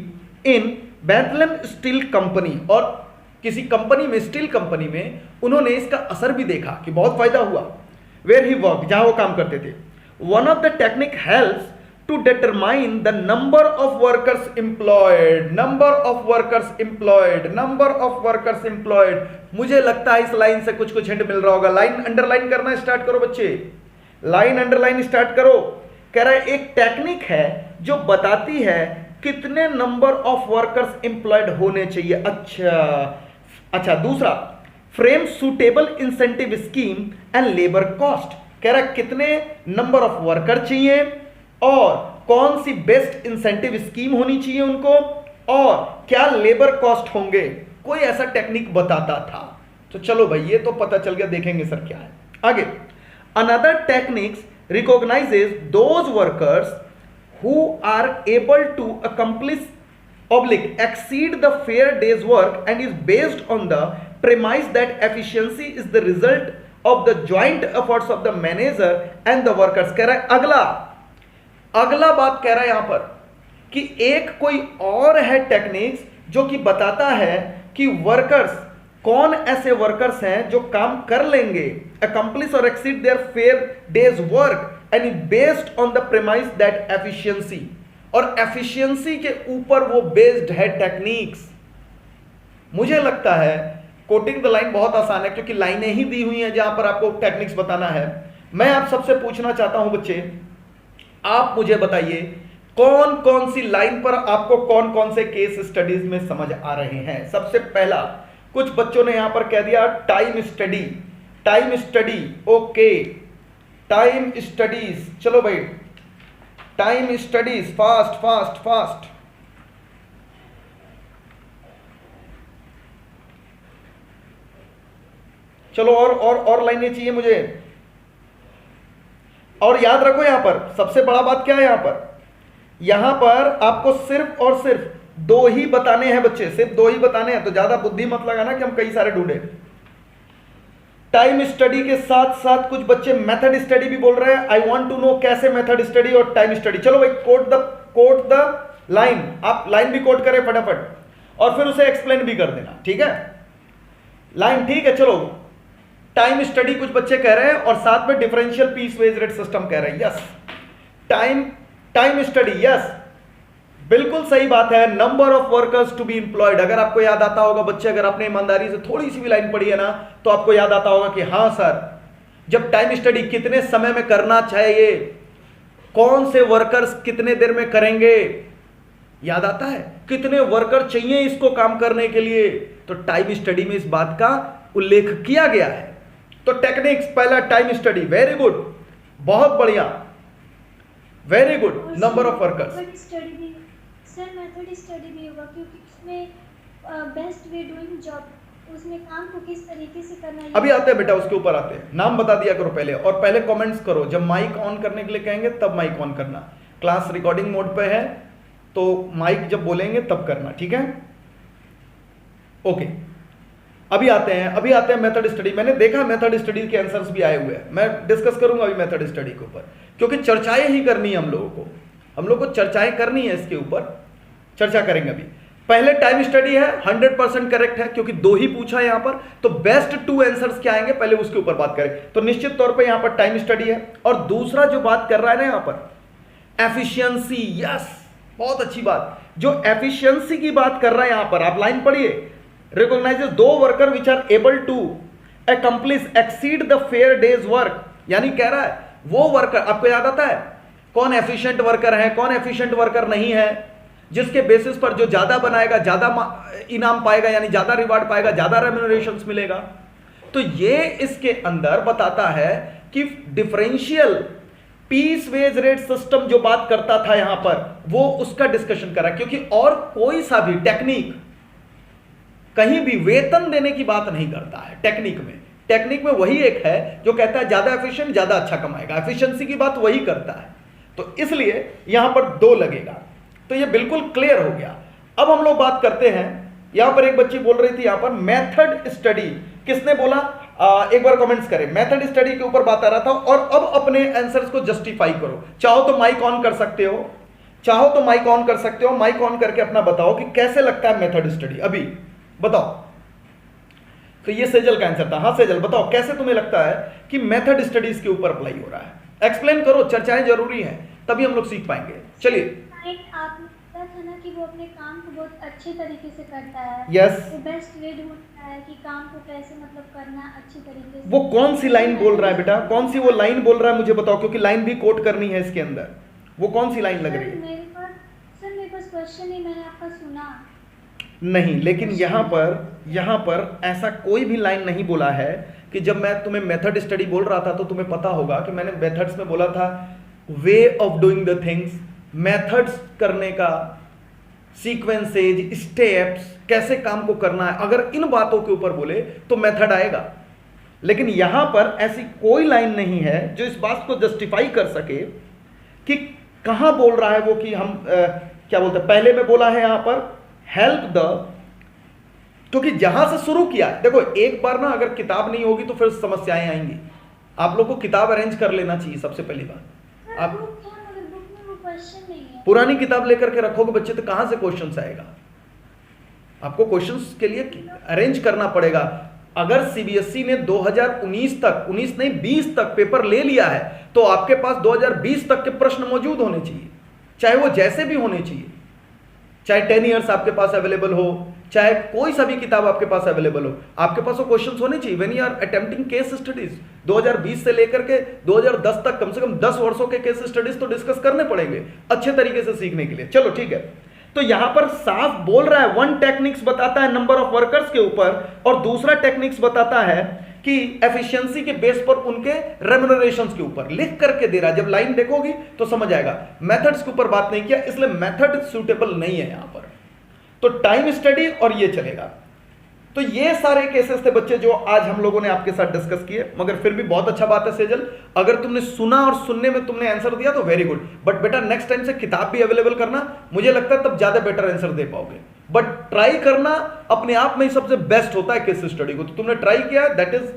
in Bethlehem Steel Company. और किसी कंपनी में, स्टील कंपनी में उन्होंने इसका असर भी देखा कि बहुत फायदा हुआ। वेयर ही वर्क, जहां वो काम करते थे। One of the technique helps to determine the number of workers employed, number of workers employed, number of workers employed। मुझे लगता है इस लाइन से कुछ कुछ हिंट मिल रहा होगा। लाइन अंडरलाइन करना स्टार्ट करो बच्चे, लाइन अंडरलाइन स्टार्ट करो। कह रहा है एक टेक्निक है जो बताती है कितने नंबर ऑफ वर्कर्स एम्प्लॉयड होने चाहिए। अच्छा, दूसरा frame suitable incentive scheme and labour cost. कह रहा है कितने नंबर ऑफ वर्कर चाहिए और कौन सी बेस्ट इंसेंटिव स्कीम होनी चाहिए उनको, और क्या लेबर कॉस्ट होंगे, कोई ऐसा टेक्निक बताता था। तो चलो भाई ये तो पता चल गया, देखेंगे सर क्या है आगे। Another techniques recognises those workers who are able to accomplish exceed the fair day's work and is based on the premise that efficiency is the result of the joint efforts of the manager and the workers। कह रहा है अगला बात कह रहा है यहां पर कि एक कोई और है टेक्निक्स जो कि बताता है कि वर्कर्स, कौन ऐसे वर्कर्स हैं जो काम कर लेंगे, accomplish और exceed their fair day's work and based on the premise that efficiency, और efficiency के ऊपर वो based है टेक्निक्स। मुझे लगता है कोटिंग द लाइन बहुत आसान है, क्योंकि लाइनें ही दी हुई हैं जहां पर आपको टेक्निक्स बताना है। मैं आप सबसे पूछना चाहता हूं बच्चे, आप मुझे बताइए कौन कौन सी लाइन पर आपको कौन कौन से केस स्टडीज में समझ आ रहे हैं। सबसे पहला, कुछ बच्चों ने यहां पर कह दिया time study, time study, okay, time studies, चलो भाई time studies, fast fast fast. चलो और लाइनें चाहिए मुझे। और याद रखो यहां पर सबसे बड़ा बात क्या है, यहां पर आपको सिर्फ और सिर्फ दो ही बताने हैं बच्चे, सिर्फ दो ही बताने हैं, तो ज्यादा बुद्धि मत लगाना कि हम कई सारे ढूंढे। टाइम स्टडी के साथ साथ कुछ बच्चे मेथड स्टडी भी बोल रहे हैं। आई वांट टू नो कैसे मेथड स्टडी और टाइम स्टडी। चलो भाई कोट द लाइन, आप लाइन भी कोट करें फटाफट और फिर उसे एक्सप्लेन भी कर देना, ठीक है। लाइन ठीक है, चलो टाइम स्टडी कुछ बच्चे कह रहे हैं और साथ में differential piece wage rate system कह रहे हैं। यस, टाइम स्टडी, यस बिल्कुल सही बात है। Number of workers to be employed, अगर आपको याद आता होगा बच्चे, अगर आपने ईमानदारी से थोड़ी सी भी लाइन पढ़ी है ना, तो आपको याद आता होगा कि हाँ सर, जब टाइम स्टडी कितने समय में करना चाहिए, कौन से वर्कर्स कितने देर में करेंगे, याद आता है, कितने वर्कर चाहिए इसको काम करने के लिए, तो टाइम स्टडी में इस बात का उल्लेख किया गया है। तो टेक्निक्स पहला टाइम स्टडी, वेरी गुड, बहुत बढ़िया, very good. Number of workers, sir method study भी होगा, क्योंकि उसमें बेस्ट वे डूइंग जॉब, उसमें काम को किस तरीके से करना है। अभी आते हैं बेटा, उसके ऊपर आते हैं। नाम बता दिया करो पहले, और पहले कमेंट्स करो। जब माइक ऑन करने के लिए कहेंगे तब माइक ऑन करना। क्लास रिकॉर्डिंग मोड पे है तो माइक जब बोलेंगे तब करना, ठीक है, ओके। अभी आते हैं मेथड स्टडी। मैंने देखा मेथड स्टडी के आंसर्स भी आए हुए हैं, मैं डिस्कस करूंगा अभी मेथड स्टडी के ऊपर, क्योंकि चर्चाएं ही करनी है हम लोगों को चर्चाएं करनी है, इसके ऊपर चर्चा करेंगे। अभी पहले टाइम स्टडी है, 100% करेक्ट है, क्योंकि दो ही पूछा है यहां पर, तो बेस्ट टू आंसर्स क्या आएंगे पहले उसके ऊपर बात करें। तो निश्चित तौर पे यहां पर टाइम स्टडी है। और दूसरा जो बात कर रहा है ना यहां पर एफिशिएंसी, यस बहुत अच्छी बात, जो एफिशिएंसी की बात कर रहा है यहां पर, आप लाइन पढ़िए, recognises those worker which are able to accomplish exceed the fair day's work, यानी कह रहा है वो वर्कर, आपको याद आता है कौन एफिशिएंट वर्कर है, कौन एफिशिएंट वर्कर नहीं है, जिसके बेसिस पर जो ज्यादा बनाएगा ज्यादा इनाम पाएगा, यानी ज्यादा रिवार्ड पाएगा, ज्यादा रेम्यूनरेशंस मिलेगा। तो ये इसके अंदर बताता है कि differential piece wage rate system जो बात करता था यहां पर, वो उसका डिस्कशन करा, क्योंकि और कोई सा भी टेक्निक कहीं भी वेतन देने की बात नहीं करता है। टेक्निक में वही एक है जो कहता है ज्यादा एफिशिएंट ज्यादा अच्छा कमाएगा, एफिशिएंसी की बात वही करता है। तो इसलिए यहां पर 2 लगेगा। तो ये बिल्कुल क्लियर हो गया। अब हम लोग बात करते हैं, यहां पर एक बच्ची बोल रही थी यहां पर मेथड स्टडी, किसने बोला एक बार कमेंट्स करें। मेथड स्टडी के ऊपर बात आ रहा था, और अब अपने आंसर्स को जस्टिफाई करो। चाहो तो माइक ऑन कर सकते हो, माइक ऑन करके अपना बताओ कि कैसे लगता है मेथड स्टडी, अभी बताओ। तो ये सेजल का आंसर था। हाँ सेजल बताओ कैसे तुम्हें लगता है कि मेथड स्टडीज के ऊपर अप्लाई हो रहा है, एक्सप्लेन करो, चर्चाएं जरूरी हैं, तभी हम लोग सीख पाएंगे। चलिए आपने कहा था ना कि वो अपने काम को बहुत अच्छे तरीके से करता है, यस, वो बेस्ट वे ढूंढता है कि काम को कैसे मतलब करना अच्छी तरीके से। वो कौन सी लाइन बोल रहा है बेटा, कौन सी वो लाइन बोल रहा है मुझे बताओ, क्योंकि लाइन भी कोट करनी है इसके अंदर। वो कौन सी लाइन लग रही है? मेरे पास क्वेश्चन ही मैंने आपका सुना नहीं, लेकिन यहाँ पर ऐसा कोई भी लाइन नहीं बोला है कि जब मैं तुम्हें मेथड स्टडी बोल रहा था तो तुम्हें पता होगा कि मैंने मेथड्स में बोला था way of doing the things, methods करने का, सीक्वेंसेज, स्टेप्स, कैसे काम को करना है। अगर इन बातों के ऊपर बोले तो मेथड आएगा, लेकिन यहां पर ऐसी कोई लाइन नहीं है जो इस बात को जस्टिफाई कर सके कि कहां बोल रहा है वो, कि हम क्या बोलते हैं, पहले में बोला है यहां पर हेल्प द, क्योंकि जहां से शुरू किया, देखो एक बार ना अगर किताब नहीं होगी तो फिर समस्याएं आएंगी। आप लोग को किताब अरेंज कर लेना चाहिए सबसे पहली बात। आप पुरानी किताब लेकर के रखोगे बच्चे तो कहां से क्वेश्चन आएगा? आपको क्वेश्चंस के लिए अरेंज करना पड़ेगा। अगर सीबीएसई ने 2019 तक, 19 नहीं 20 तक पेपर ले लिया है, तो आपके पास 2020 तक के प्रश्न मौजूद होने चाहिए, चाहे वो जैसे भी होने चाहिए, चाहे 10 ईयर्स आपके पास अवेलेबल हो, चाहे कोई सा भी किताब आपके पास अवेलेबल हो, आपके पास वो क्वेश्चंस होने चाहिए। When you are attempting case studies, 2020 से लेकर के 2010 तक कम से कम 10 वर्षों के केस स्टडीज तो डिस्कस करने पड़ेंगे अच्छे तरीके से सीखने के लिए। चलो ठीक है, तो यहां पर साफ बोल रहा है, वन टेक्निक्स बताता है नंबर ऑफ वर्कर्स के ऊपर, और दूसरा टेक्निक्स बताता है कि एफिशिएंसी के बेस पर उनके रेम्युनरेशंस के ऊपर लिख करके दे रहा है। जब लाइन देखोगी तो समझ आएगा। मेथड्स के ऊपर बात नहीं किया, इसलिए मेथड सूटेबल नहीं है यहां पर, तो टाइम स्टडी और ये चलेगा। तो ये सारे केसेस थे बच्चे जो आज हम लोगों ने आपके साथ डिस्कस किए, मगर फिर भी बहुत अच्छा बात है सेजल, अगर तुमने सुना और सुनने में तुमने आंसर दिया तो वेरी गुड, बट बेटा नेक्स्ट टाइम से किताब भी अवेलेबल करना, मुझे लगता है तब ज्यादा बेटर आंसर दे पाओगे। बट ट्राई करना अपने आप में ही सबसे बेस्ट होता है केस स्टडी को, तो तुमने ट्राई किया, दैट इज